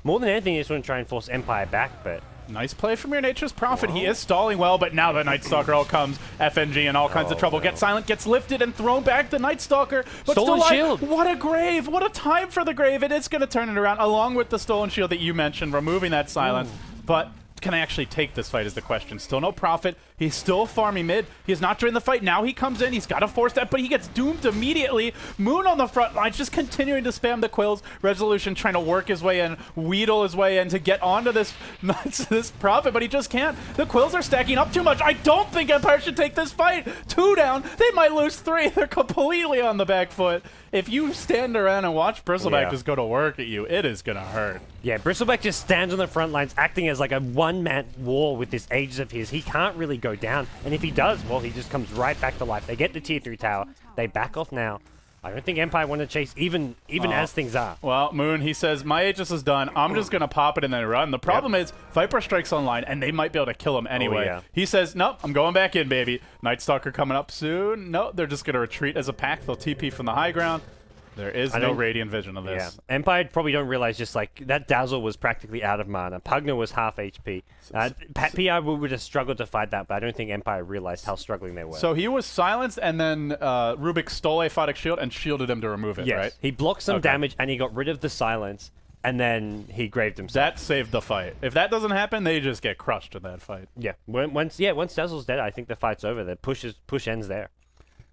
More than anything, they just want to try and force Empire back, but... Nice play from your Nature's Prophet. He is stalling well, but now the Night Stalker all comes. FNG in all kinds of trouble. Get Silent, gets lifted and thrown back. The Night Stalker, but Stolen Shield. What a grave. What a time for the grave. It is going to turn it around, along with the Stolen Shield that you mentioned, removing that Silence. But can I actually take this fight is the question. Still no Prophet. He's still farming mid. He is not during the fight. Now he comes in. He's got to force that, but he gets doomed immediately. Moon on the front line, just continuing to spam the quills. Resolution trying to work his way in, wheedle his way in to get onto this Prophet, but he just can't. The quills are stacking up too much. I don't think Empire should take this fight. 2 down. They might lose 3. They're completely on the back foot. If you stand around and watch Bristleback just go to work at you, it is going to hurt. Yeah, Bristleback just stands on the front lines, acting as like a one-man wall with this Aegis of his. He can't really go go down. And if he does, well, he just comes right back to life. They get the tier 3 tower. They back off now. I don't think Empire want to chase even as things are. Well, Moon, he says, my Aegis is done. I'm just going to pop it and then run. The problem is Viper strikes online, and they might be able to kill him anyway. Yeah. He says, nope, I'm going back in, baby. Night Stalker coming up soon. No, they're just going to retreat as a pack. They'll TP from the high ground. There is no Radiant Vision of this. Yeah. Empire probably don't realize just like that Dazzle was practically out of mana. Pugna was half HP. PR would have struggled to fight that, but I don't think Empire realized how struggling they were. So he was silenced, and then Rubik stole a Photic Shield and shielded him to remove it, right? He blocked some damage, and he got rid of the silence, and then he graved himself. That saved the fight. If that doesn't happen, they just get crushed in that fight. Yeah. Once Dazzle's dead, I think the fight's over. The push ends there.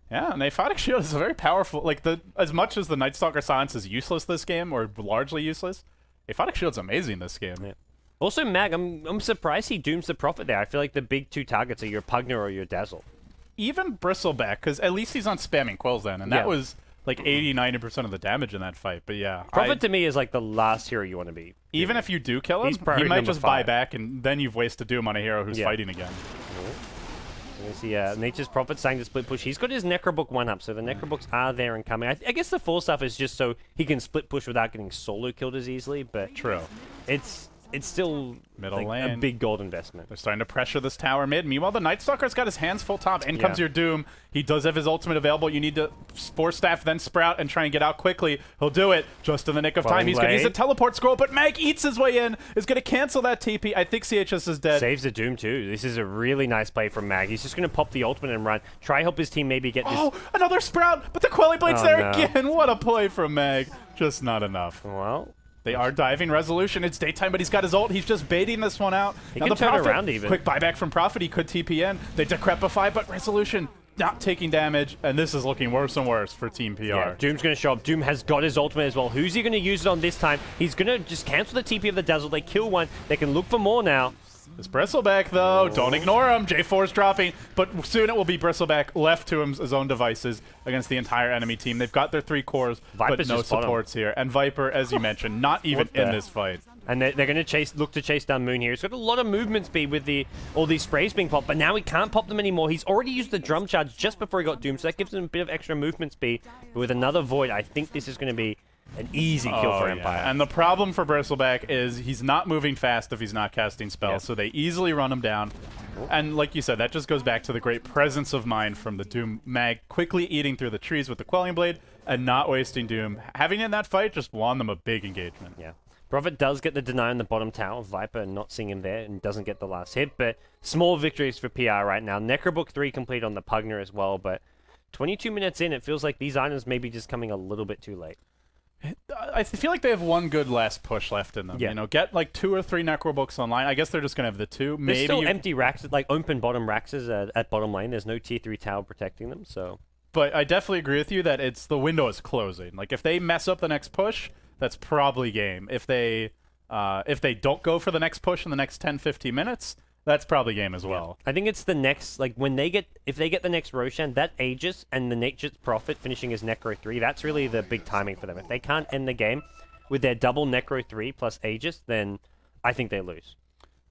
Yeah, and a Photic Shield is a very powerful, like, as much as the Night Stalker silence is useless this game, or largely useless, a Photic Shield's amazing this game. Yeah. Also, Mag, I'm surprised he dooms the Prophet there. I feel like the big two targets are your Pugna or your Dazzle. Even Bristleback, because at least he's on spamming Quells then, and that was like 80-90% of the damage in that fight. But yeah, Prophet to me is like the last hero you want to be. Even if you do kill him, he might just buy back, and then you've wasted Doom on a hero who's fighting again. You see, Nature's Prophet saying to split push. He's got his Necrobook 1-up, so the Necrobooks are there and coming. I guess the 4 stuff is just so he can split push without getting solo killed as easily, but true. It's still middle lane. A big gold investment. They're starting to pressure this tower mid. Meanwhile, the Night Stalker's got his hands full top. In comes your Doom. He does have his ultimate available. You need to Force Staff, then Sprout, and try and get out quickly. He'll do it just in the nick of time. He's going to use a teleport scroll, but Mag eats his way in. Is going to cancel that TP. I think CHS is dead. Saves the Doom, too. This is a really nice play from Mag. He's just going to pop the ultimate and run. Try help his team maybe get this. Oh, another Sprout, but the Quelly Blade's there again. What a play from Mag. Just not enough. Well... They are diving Resolution. It's daytime, but he's got his ult. He's just baiting this one out. He can turn around even. Quick buyback from Prophet. He could TP in. They decrepify, but Resolution not taking damage, and this is looking worse and worse for Team PR. Yeah, Doom's going to show up. Doom has got his ultimate as well. Who's he going to use it on this time? He's going to just cancel the TP of the Dazzle. They kill one. They can look for more now. This Bristleback, though, don't ignore him. J4's dropping, but soon it will be Bristleback left to his own devices against the entire enemy team. They've got their 3 cores, Viper's but no supports here. And Viper, as you mentioned, not even in this fight. And they're going to look to chase down Moon here. He's got a lot of movement speed with all these sprays being popped, but now he can't pop them anymore. He's already used the drum charge just before he got Doom, so that gives him a bit of extra movement speed. But with another Void, I think this is going to be an easy kill for Empire. And the problem for Bristleback is he's not moving fast if he's not casting spells, so they easily run him down. And like you said, that just goes back to the great presence of mind from the Doom Mag, quickly eating through the trees with the Quelling Blade and not wasting Doom. Having in that fight just won them a big engagement. Yeah. Prophet does get the deny on the bottom tower. Viper not seeing him there and doesn't get the last hit, but small victories for PR right now. Necrobook 3 complete on the Pugna as well, but 22 minutes in, it feels like these items may be just coming a little bit too late. I feel like they have one good last push left in them. Yeah. You know, get like 2 or 3 Necrobooks online. I guess they're just going to have the 2. There's still empty racks, like open bottom racks at bottom lane. There's no tier 3 tower protecting them, so... But I definitely agree with you that the window is closing. Like, if they mess up the next push, that's probably game. If they don't go for the next push in the next 10-15 minutes, that's probably game as well. I think it's the next, like, if they get the next Roshan, that Aegis and the Nature's Prophet finishing as Necro 3, that's really the big timing for them. If they can't end the game with their double Necro 3 plus Aegis, then I think they lose.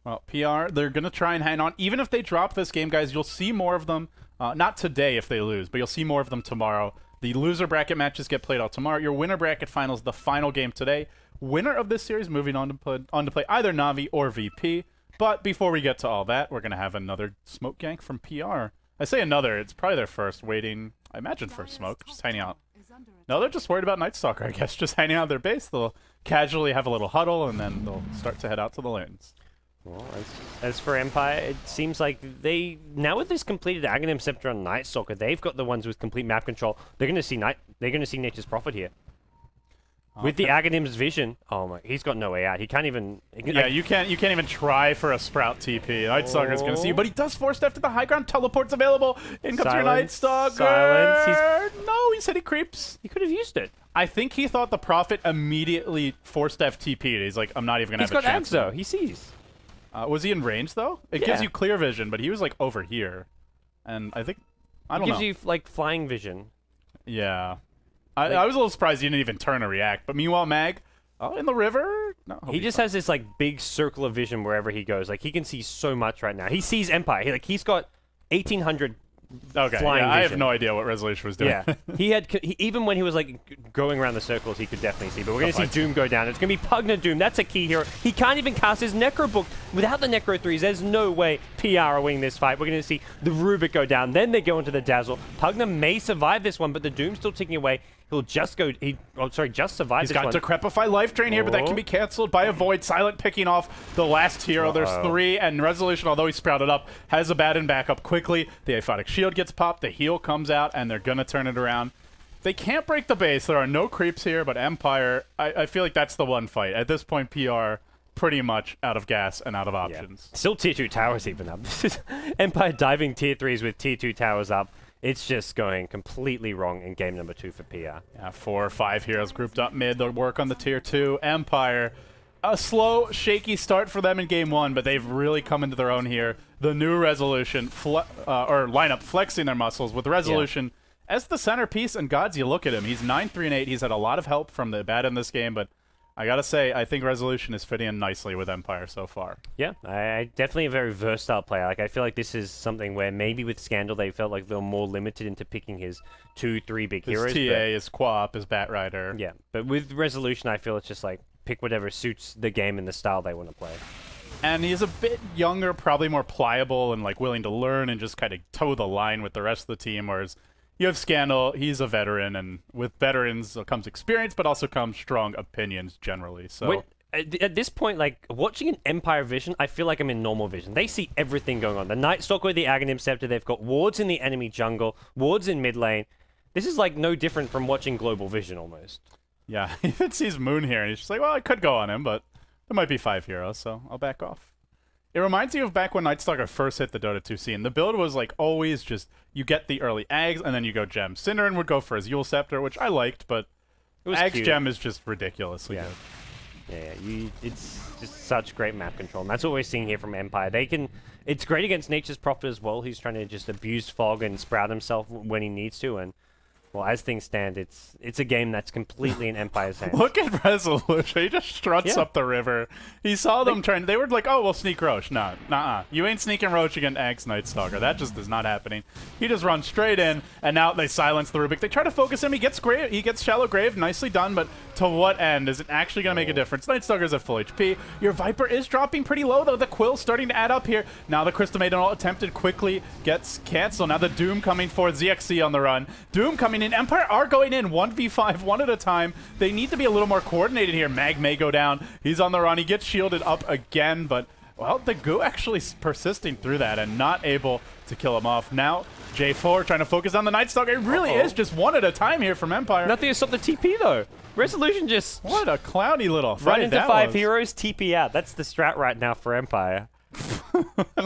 Well, PR, they're going to try and hang on. Even if they drop this game, guys, you'll see more of them. Not today if they lose, but you'll see more of them tomorrow. The loser bracket matches get played out tomorrow. Your winner bracket finals, the final game today. Winner of this series moving on to play either Na'Vi or VP. But before we get to all that, we're going to have another smoke gank from PR. I say another, it's probably their first, waiting, I imagine, for smoke, just hanging out. No, they're just worried about Night Stalker, I guess, just hanging out at their base. They'll casually have a little huddle, and then they'll start to head out to the lanes. Well, as for Empire, it seems like now with this completed Aghanim Scepter on Night Stalker, they've got the ones with complete map control. They're going to see Nature's Prophet here. With the Aghanim's vision, oh my, he's got no way out. He can't even. You can't even try for a Sprout TP. Night Stalker's gonna see you, but he does force step to the high ground. Teleport's available. In comes your Night Stalker. Silence. No, he said he creeps. He could have used it. I think he thought the Prophet immediately force step TP'd. He's like, I'm not even gonna have a chance. He's got Ags though. He sees. Was he in range though? It gives you clear vision, but he was like over here, and I think I don't know. It gives you like flying vision. Yeah. I was a little surprised he didn't even turn or react. But meanwhile, Mag, in the river? No, he just has this like big circle of vision wherever he goes. Like he can see so much right now. He sees Empire. He's got 1800 Okay, flying yeah, I have vision. no idea what Resolution was doing. Yeah, even when he was like going around the circles, he could definitely see. But we're gonna see Doom go down. It's gonna be Pugna Doom. That's a key hero. He can't even cast his Necro Book without the Necro 3s. There's no way PR are winning this fight. We're gonna see the Rubik go down. Then they go into the Dazzle. Pugna may survive this one, but the Doom's still ticking away. He'll just go. Just survive He's this one. got Decrepify Life Drain here, but that can be canceled by a Void. Silent picking off the last hero. There's 3, and Resolution, although he sprouted up, has a Baton back up quickly. The Aphotic Shield gets popped, the heal comes out, and they're going to turn it around. They can't break the base. There are no creeps here, but Empire, I feel like that's the one fight. At this point, PR pretty much out of gas and out of options. Yeah. Still tier 2 towers even up. This is Empire diving tier 3s with tier 2 towers up. It's just going completely wrong in game number 2 for PR. Yeah, 4 or 5 heroes grouped up mid. They'll work on the tier 2. Empire, a slow, shaky start for them in game 1, but they've really come into their own here. The new Resolution, or lineup flexing their muscles with Resolution as the centerpiece. And gods, you look at him. He's 9-3 and 8. He's had a lot of help from the bad in this game, but I gotta say, I think Resolution is fitting in nicely with Empire so far. Yeah, I definitely a very versatile player. Like, I feel like this is something where maybe with Scandal they felt like they were more limited into picking his 2-3 big heroes. His TA, his Quap, his Batrider. Yeah, but with Resolution, I feel it's just like pick whatever suits the game and the style they want to play. And he's a bit younger, probably more pliable and like willing to learn and just kind of toe the line with the rest of the team, whereas you have Scandal, he's a veteran, and with veterans comes experience, but also comes strong opinions generally. So at this point, like, watching an Empire Vision, I feel like I'm in normal vision. They see everything going on. The Night Stalker with the Aghanim Scepter, they've got wards in the enemy jungle, wards in mid lane. This is, like, no different from watching Global Vision, almost. Yeah, he even sees Moon here, and he's just like, well, I could go on him, but there might be 5 heroes, so I'll back off. It reminds you of back when Nightstalker first hit the Dota 2 scene. The build was like always just you get the early Ags and then you go Gem. Cinderin would go for his Yule Scepter, which I liked, but Ags cute. Gem is just ridiculously good. Yeah, it's just such great map control, and that's what we're seeing here from Empire. It's great against Nature's Prophet as well. He's trying to just abuse Fog and sprout himself when he needs to, and well, as things stand, it's a game that's completely in Empire's hands. Look at Resolution. He just struts up the river. He saw them trying. They were like, oh, we'll sneak Roche. No, nuh-uh. You ain't sneaking Roche against Axe Nightstalker. That just is not happening. He just runs straight in, and now they silence the Rubik. They try to focus him. He gets Shallow Grave. Nicely done, but to what end? Is it actually going to make a difference? Nightstalker's at full HP. Your Viper is dropping pretty low, though. The Quill's starting to add up here. Now the Crystal Maiden attempted quickly gets canceled. Now the Doom coming for ZXC on the run. Doom coming in. Empire are going in 1v5, one at a time. They need to be a little more coordinated here. Mag may go down. He's on the run. He gets shielded up again, but, well, the Goo actually persisting through that and not able to kill him off. Now, J4 trying to focus on the Nightstalker. It really is just one at a time here from Empire. Nothing to stop the TP, though. Resolution just... What a clowny little fight run into that 5 was. heroes, TP out. That's the strat right now for Empire.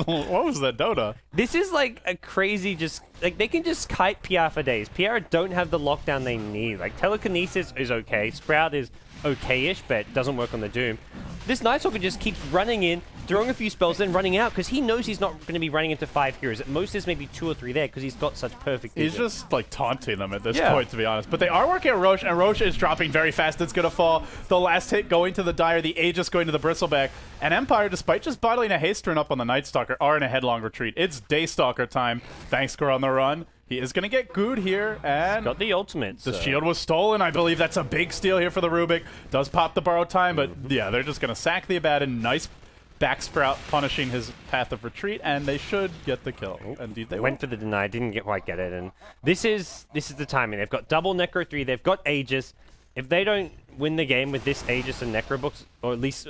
What was that Dota? This is like a crazy they can just kite PR for days. PR don't have the lockdown they need. Like, Telekinesis is okay. Sprout is okay-ish, but doesn't work on the Doom. This Nightstalker just keeps running in, throwing a few spells, then running out, because he knows he's not going to be running into 5 heroes. At most, there's maybe 2 or 3 there, because he's got such perfect vision. He's just, like, taunting them at this point, to be honest. But they are working on Roche, and Roche is dropping very fast. It's going to fall. The last hit going to the Dire, the Aegis going to the Bristleback. And Empire, despite just bottling a haste turn up on the Nightstalker, are in a headlong retreat. It's Daystalker time. Thankscore on the run. He is going to get gooed here, and got the ultimate. The shield was stolen. I believe that's a big steal here for the Rubik. Does pop the borrowed time, but yeah, they're just going to sack the Abaddon. Nice back sprout punishing his path of retreat, and they should get the kill. Indeed, they went for the deny, didn't quite get it, and this is the timing. They've got double Necro 3. They've got Aegis. If they don't win the game with this Aegis and Necro books, or at least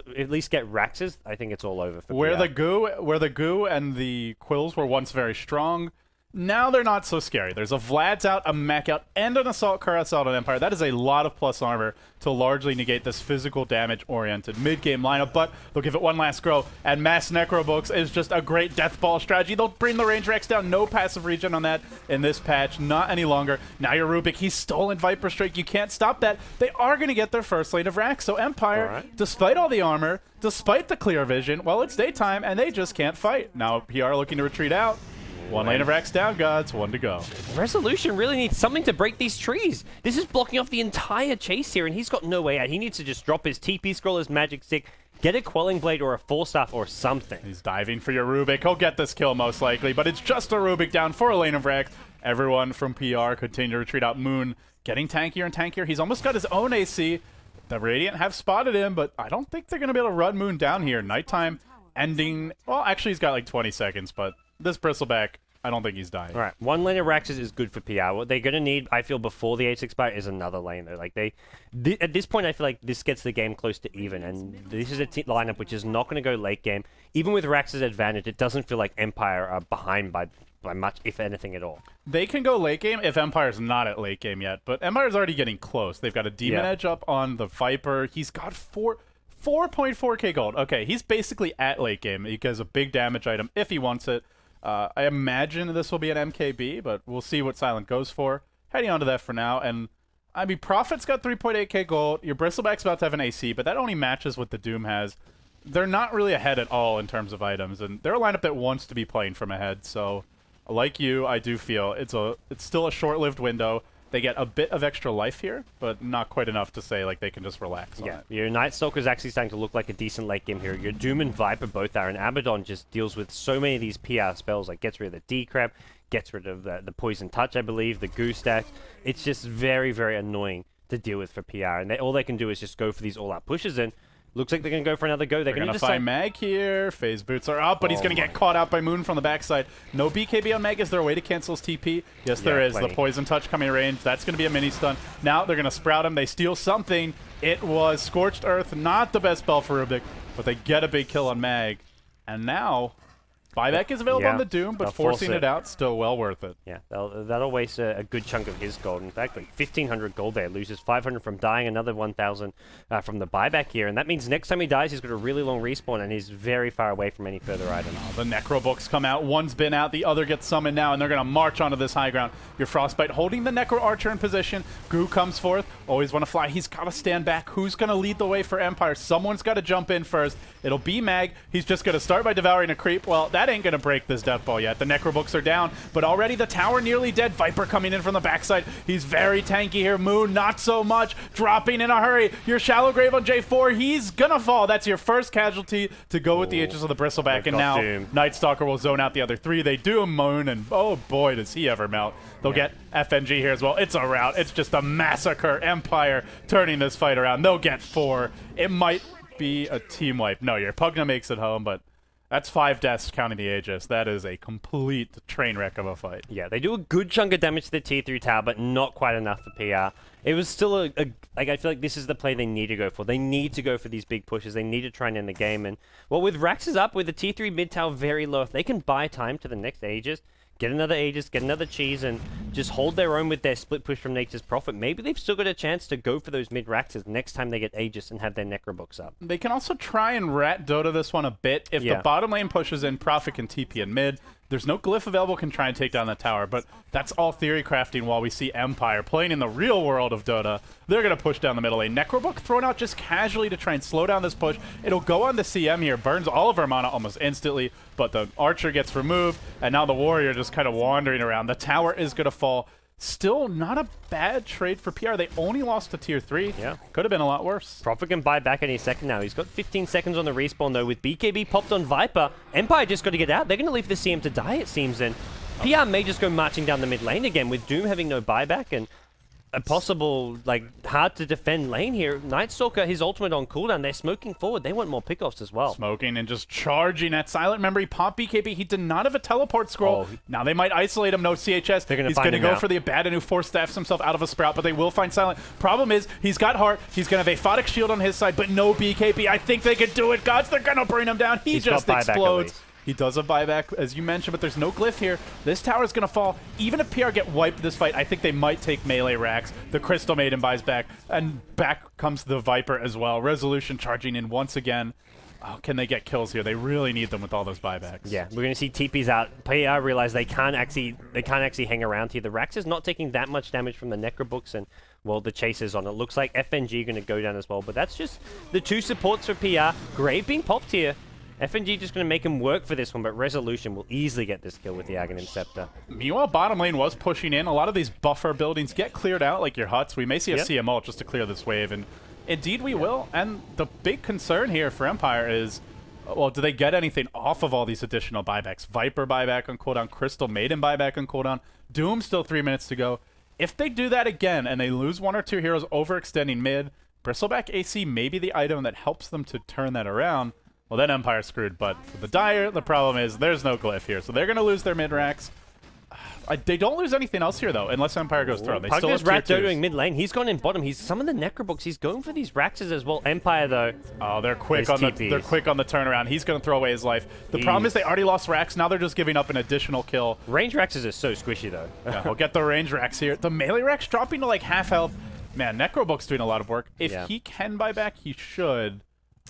get Raxes, I think it's all over for where PR. the goo and the Quills were once very strong. Now they're not so scary. There's a Vlad's out, a Mech out, and an Assault Cuirass out on Empire. That is a lot of plus armor to largely negate this physical damage-oriented mid-game lineup, but they'll give it one last go, and Mass Necro Books is just a great death ball strategy. They'll bring the range Rex down. No passive regen on that in this patch. Not any longer. Now your Rubik, he's stolen Viper Strike. You can't stop that. They are going to get their first lane of Rax, so Empire, despite all the armor, despite the clear vision, well, it's daytime, and they just can't fight. Now PR looking to retreat out. One lane of Rax down, gods. 1 to go. Resolution really needs something to break these trees. This is blocking off the entire chase here, and he's got no way out. He needs to just drop his TP scroll, his magic stick. Get a Quelling Blade or a Full Staff or something. He's diving for your Rubik. He'll get this kill most likely, but it's just a Rubik down for a lane of Rex. Everyone from PR continue to retreat out. Moon getting tankier and tankier. He's almost got his own AC. The Radiant have spotted him, but I don't think they're going to be able to run Moon down here. Nighttime ending. Well, actually, he's got like 20 seconds, but this Bristleback, I don't think he's dying. All right, one lane of Raxes is good for PR. What they're going to need, I feel, before the 8 expire is another lane. Though. Like at this point, I feel like this gets the game close to even, and this is a lineup which is not going to go late game. Even with Rax's advantage, it doesn't feel like Empire are behind by much, if anything at all. They can go late game if Empire's not at late game yet, but Empire's already getting close. They've got a Demon Edge up on the Viper. He's got 4.4k gold. Okay, he's basically at late game because a big damage item if he wants it. I imagine this will be an MKB, but we'll see what Silent goes for. Heading on to that for now, and I mean, Prophet's got 3.8k gold. Your Bristleback's about to have an AC, but that only matches what the Doom has. They're not really ahead at all in terms of items, and they're a lineup that wants to be playing from ahead, so like you, I do feel it's still a short-lived window. They get a bit of extra life here, but not quite enough to say like they can just relax on it. Your Night Stalker is actually starting to look like a decent late game hero. Your Doom and Viper both are, and Abaddon just deals with so many of these PR spells, like gets rid of the Decrep, gets rid of the Poison Touch, I believe, the Goo Stack. It's just very, very annoying to deal with for PR, and all they can do is just go for these all-out pushes, and looks like they're going to go for another go. They're going to find Mag here. Phase boots are up, but he's going to get caught out by Moon from the backside. No BKB on Mag. Is there a way to cancel his TP? Yes, there is. Plenty. The Poison Touch coming in range. That's going to be a mini stun. Now they're going to sprout him. They steal something. It was Scorched Earth. Not the best spell for Rubik, but they get a big kill on Mag. And now buyback is available on the Doom, but forcing it out, still well worth it. Yeah, that'll waste a good chunk of his gold. In fact, like 1,500 gold there. Loses 500 from dying, another 1,000 from the buyback here. And that means next time he dies, he's got a really long respawn, and he's very far away from any further items. The Necro Books come out. One's been out, the other gets summoned now, and they're going to march onto this high ground. Your Frostbite holding the Necro Archer in position. Goo comes forth. Always want to fly. He's got to stand back. Who's going to lead the way for Empire? Someone's got to jump in first. It'll be Mag. He's just going to start by devouring a creep. Well, that ain't going to break this death ball yet. The Necrobooks are down, but already the tower nearly dead. Viper coming in from the backside. He's very tanky here. Moon, not so much. Dropping in a hurry. Your Shallow Grave on J4. He's gonna fall. That's your first casualty to go with the Aegis of the Bristleback, and now Night Stalker will zone out the other three. They do Moon, and oh boy, does he ever melt. They'll get FNG here as well. It's a rout. It's just a massacre. Empire turning this fight around. They'll get 4. It might be a team wipe. No, your Pugna makes it home, but that's 5 deaths counting the Aegis. That is a complete train wreck of a fight. Yeah, they do a good chunk of damage to the T3 tower, but not quite enough for PR. It was still like, I feel like this is the play they need to go for. They need to go for these big pushes. They need to try and end the game. And, well, with Rax's up, with the T3 mid tower very low, if they can buy time to the next Aegis, get another Aegis, get another cheese, and just hold their own with their split push from Nature's Prophet, maybe they've still got a chance to go for those mid-Raxes next time they get Aegis and have their Necrobooks up. They can also try and rat Dota this one a bit. If the bottom lane pushes in, Prophet can TP in mid. There's no glyph available, can try and take down the tower, but that's all theory crafting while we see Empire playing in the real world of Dota. They're going to push down the middle lane. Necrobook thrown out just casually to try and slow down this push. It'll go on the CM here, burns all of our mana almost instantly, but the Archer gets removed, and now the Warrior just kind of wandering around. The tower is going to fall. Still not a bad trade for PR. They only lost to tier 3. Yeah. Could have been a lot worse. Prophet can buy back any second now. He's got 15 seconds on the respawn, though. With BKB popped on Viper, Empire just got to get out. They're going to leave the CM to die, it seems, and PR may just go marching down the mid lane again with Doom having no buyback and a possible, like, hard-to-defend lane here. Night Stalker, his ultimate on cooldown. They're smoking forward. They want more pickoffs as well. Smoking and just charging at Silent. Remember, he popped BKB. He did not have a teleport scroll. Now they might isolate him. No CHS. He's going to go for the Abaddon, who force-staffs himself out of a Sprout, but they will find Silent. Problem is, he's got Heart. He's going to have a Aphotic Shield on his side, but no BKB. I think they could do it. Gods, they're going to bring him down. He just explodes. He does a buyback, as you mentioned, but there's no glyph here. This tower is going to fall. Even if PR get wiped this fight, I think they might take melee racks. The Crystal Maiden buys back, and back comes the Viper as well. Resolution charging in once again. Oh, can they get kills here? They really need them with all those buybacks. Yeah, we're going to see TPs out. PR realize they can't actually hang around here. The Rax is not taking that much damage from the Necrobooks, and, well, the Chasers on it. Looks like FNG going to go down as well, but that's just the 2 supports for PR. Grave being popped here. FNG just going to make him work for this one, but Resolution will easily get this kill with the Aghanim Scepter. Meanwhile, bottom lane was pushing in. A lot of these buffer buildings get cleared out, like your huts. We may see a CM ult just to clear this wave, and Indeed we will. And the big concern here for Empire is, well, do they get anything off of all these additional buybacks? Viper buyback on cooldown, Crystal Maiden buyback on cooldown, Doom still 3 minutes to go. If they do that again and they lose 1 or 2 heroes overextending mid, Bristleback AC may be the item that helps them to turn that around. Well, then Empire's screwed. But for the Dire, the problem is there's no glyph here. So they're going to lose their mid racks. They don't lose anything else here, though, unless Empire goes through. They still have Rat tier 2s. doing mid lane. He's gone in bottom. He's some of the Necrobooks. He's going for these Raxes as well. Empire, though. Oh, they're quick on the turnaround. He's going to throw away his life. The problem is they already lost Rax. Now they're just giving up an additional kill. Range Raxes are so squishy, though. Yeah, we'll get the range Rax here. The melee Rax dropping to like half health. Man, Necrobook's doing a lot of work. If he can buy back, he should.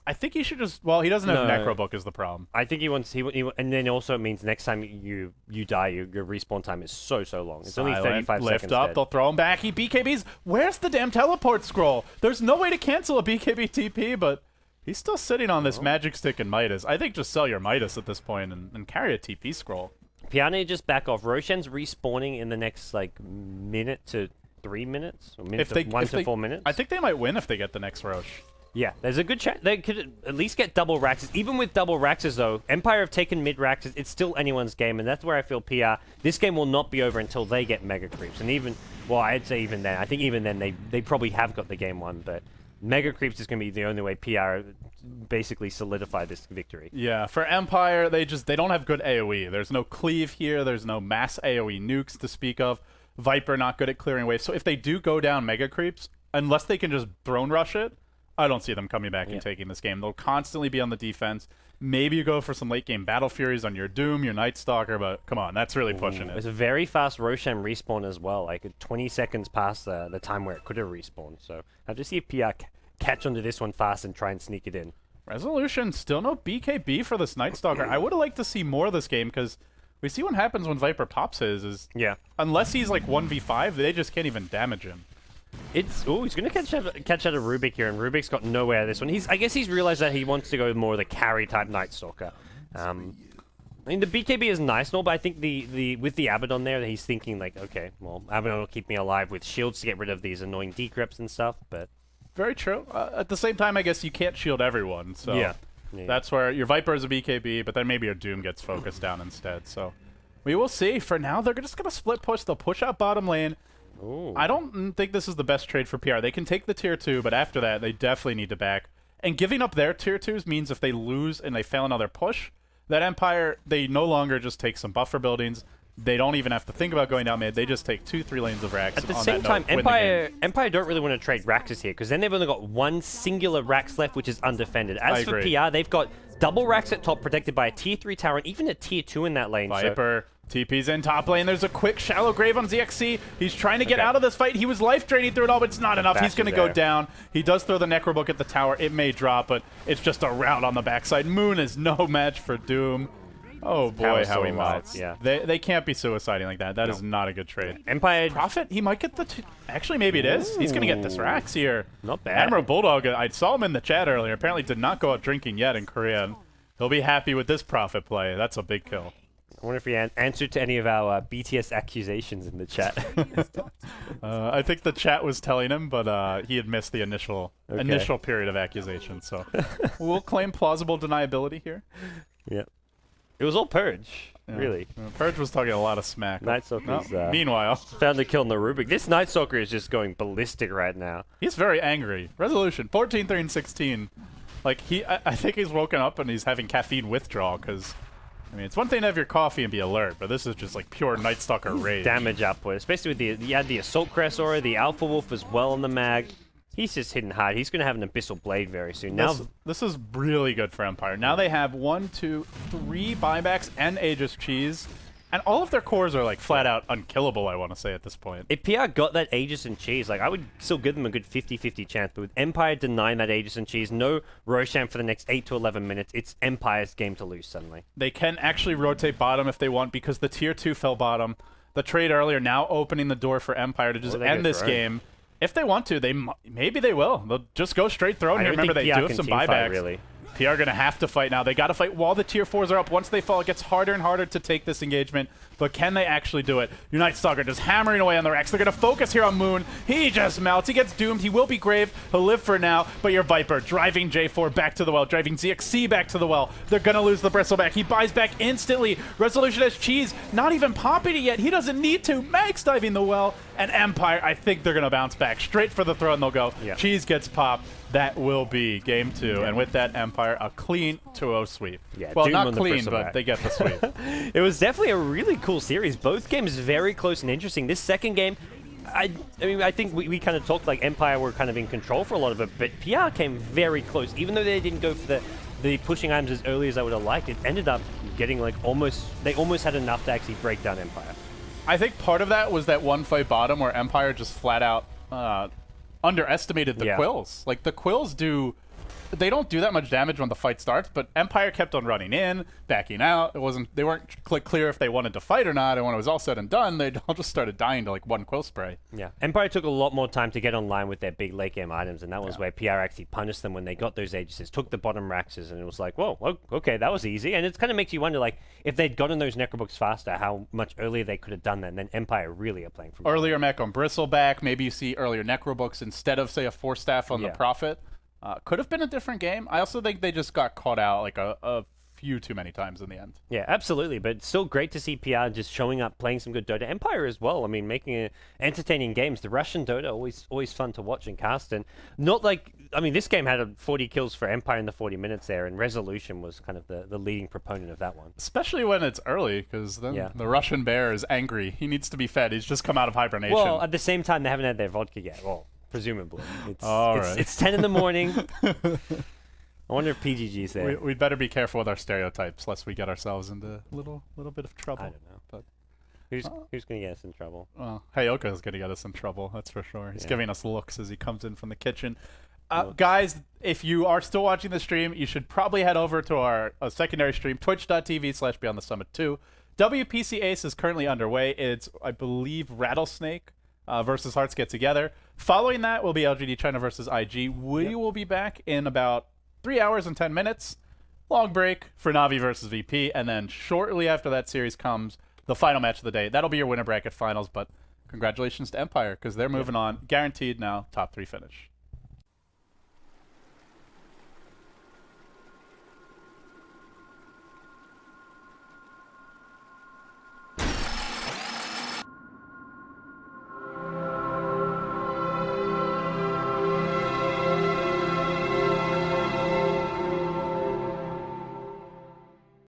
I think he should just. Well, he doesn't have Necrobook is the problem. I think he wants. And then also it means next time you die, your respawn time is so long. It's only 35 lift seconds. Up, they'll throw him back. He BKBs. Where's the damn teleport scroll? There's no way to cancel a BKB TP, but he's still sitting on this magic stick and Midas. I think just sell your Midas at this point and carry a TP scroll. Piane just back off. Roshan's respawning in the next like minute to 3 minutes, or minute to 1 to 4 minutes. I think they might win if they get the next Roche. Yeah, there's a good chance they could at least get double Raxes. Even with double Raxes, though, Empire have taken mid Raxes. It's still anyone's game, and that's where I feel PR. This game will not be over until they get Mega Creeps. And even, well, I'd say even then. I think even then they probably have got the game won, but Mega Creeps is going to be the only way PR basically solidify this victory. Yeah, for Empire, they don't have good AoE. There's no cleave here. There's no mass AoE nukes to speak of. Viper not good at clearing waves. So if they do go down Mega Creeps, unless they can just drone rush it, I don't see them coming back and taking this game. They'll constantly be on the defense. Maybe you go for some late game Battle Furies on your Doom, your Night Stalker, but come on, that's really pushing it. It's a very fast Roshan respawn as well, like 20 seconds past the time where it could have respawned. So I have to see if PR catch onto this one fast and try and sneak it in. Resolution, still no BKB for this Night Stalker. I would have liked to see more of this game because we see what happens when Viper pops his. Unless he's like 1v5, they just can't even damage him. He's going to catch out of Rubik here, and Rubik's got nowhere this one. I guess he's realized that he wants to go more the carry type Night Stalker. I mean, the BKB is nice and all, but I think with the Abaddon there, he's thinking like, okay, well, Abaddon will keep me alive with shields to get rid of these annoying decrypts and stuff, but... Very true. At the same time, I guess you can't shield everyone, so that's where your Viper is a BKB, but then maybe your Doom gets focused down instead, so... We will see. For now, they're just going to split push. They'll push out bottom lane. Ooh. I don't think this is the best trade for PR. They can take the tier 2, but after that, they definitely need to back. And giving up their tier 2s means if they lose and they fail another push, that Empire, they no longer just take some buffer buildings. They don't even have to think about going down mid. They just take 2-3 lanes of Rax. At the same time, Empire don't really want to trade Raxes here, because then they've only got one singular Rax left, which is undefended. As for PR, they've got double Rax at top, protected by a tier 3 tower, and even a tier 2 in that lane. Viper. TP's in top lane. There's a quick shallow grave on ZXC. He's trying to get out of this fight. He was life draining through it all, but it's not enough. He's going to go down. He does throw the Necrobook at the tower. It may drop, but it's just a round on the backside. Moon is no match for Doom. Oh boy, how he melts. Yeah. They can't be suiciding like that. That is not a good trade. Empire Prophet, he might get the... Actually, maybe it is. He's going to get this Rax here. Not bad. Admiral Bulldog, I saw him in the chat earlier. Apparently did not go out drinking yet in Korea. And he'll be happy with this Prophet play. That's a big kill. I wonder if he answered to any of our BTS accusations in the chat. I think the chat was telling him, but he had missed the initial period of accusation. So we'll claim plausible deniability here. Yeah. It was all Purge, really. Purge was talking a lot of smack. Night Stalker's meanwhile, found a kill on the Rubik. This Night Stalker is just going ballistic right now. He's very angry. Resolution 14, 3, and 16. Like I think he's woken up and he's having caffeine withdrawal because. I mean, it's one thing to have your coffee and be alert, but this is just like pure Night Stalker rage. Damage output, especially with you had the Assault Crest aura, the Alpha Wolf as well on the mag. He's just hitting hard. He's going to have an Abyssal Blade very soon. This is really good for Empire. Now they have 1, 2, 3 buybacks and Aegis Cheese. And all of their cores are like flat out unkillable, I want to say, at this point. If PR got that Aegis and Cheese, like I would still give them a good 50-50 chance. But with Empire denying that Aegis and Cheese, no Roshan for the next 8 to 11 minutes, it's Empire's game to lose suddenly. They can actually rotate bottom if they want because the tier 2 fell bottom. The trade earlier now opening the door for Empire to just end this game. If they want to, maybe they will. They'll just go straight throne here. Remember, they do have some buybacks. Really. PR going to have to fight now. They got to fight while the tier 4s are up. Once they fall, it gets harder and harder to take this engagement. But can they actually do it? Unite Stalker just hammering away on the Rex. They're going to focus here on Moon. He just melts. He gets doomed. He will be grave. He'll live for now. But your Viper driving J4 back to the well, driving ZXC back to the well. They're going to lose the Bristleback. He buys back instantly. Resolution has Cheese not even popping it yet. He doesn't need to. Max diving the well. And Empire, I think they're going to bounce back straight for the throw, and they'll go. Yeah. Cheese gets popped. That will be game 2. Yeah. And with that, Empire, a clean 2-0 sweep. Yeah, well, Doom not on the clean, Bristleback. but they get the sweep. It was definitely a really cool series. Both games very close and interesting. This second game, I mean, I think we kind of talked like Empire were kind of in control for a lot of it, but PR came very close. Even though they didn't go for the pushing items as early as I would have liked, it ended up getting like they almost had enough to actually break down Empire. I think part of that was that one fight bottom where Empire just flat out underestimated the Quills. Like, the Quills they don't do that much damage when the fight starts, but Empire kept on running in, backing out. They weren't clear if they wanted to fight or not, and when it was all said and done, they all just started dying to like one Quill spray. Yeah. Empire took a lot more time to get online with their big late game items, and that was where PR actually punished them when they got those Aegises, took the bottom Raxes, and it was like, whoa, okay, that was easy. And it kind of makes you wonder, like, if they'd gotten those Necrobooks faster, how much earlier they could have done that, and then Empire really are playing from earlier mech on Bristleback, maybe you see earlier Necrobooks instead of, say, a 4-staff on the Prophet. Could have been a different game. I also think they just got caught out like a few too many times in the end. Yeah, absolutely. But it's still great to see PR just showing up, playing some good Dota. Empire as well. I mean, making entertaining games. The Russian Dota, always fun to watch and cast. And not like, I mean, this game had 40 kills for Empire in the 40 minutes there, and Resolution was kind of the leading proponent of that one. Especially when it's early, because then the Russian bear is angry. He needs to be fed. He's just come out of hibernation. Well, at the same time, they haven't had their vodka yet. Well, presumably. It's 10 in the morning. I wonder if PGG's there. We'd better be careful with our stereotypes, lest we get ourselves into a little bit of trouble. I don't know. But who's going to get us in trouble? Well, Hayoka's going to get us in trouble, that's for sure. He's giving us looks as he comes in from the kitchen. Guys, if you are still watching the stream, you should probably head over to our secondary stream, twitch.tv/BeyondTheSummit2. WPC Ace is currently underway. It's, I believe, Rattlesnake versus Hearts get together. Following that will be LGD China versus IG. We will be back in about 3 hours and 10 minutes. Long break for Navi versus VP, and then shortly after that series comes the final match of the day. That'll be your winner bracket finals, but congratulations to Empire, because they're moving on. Guaranteed now, top 3 finish.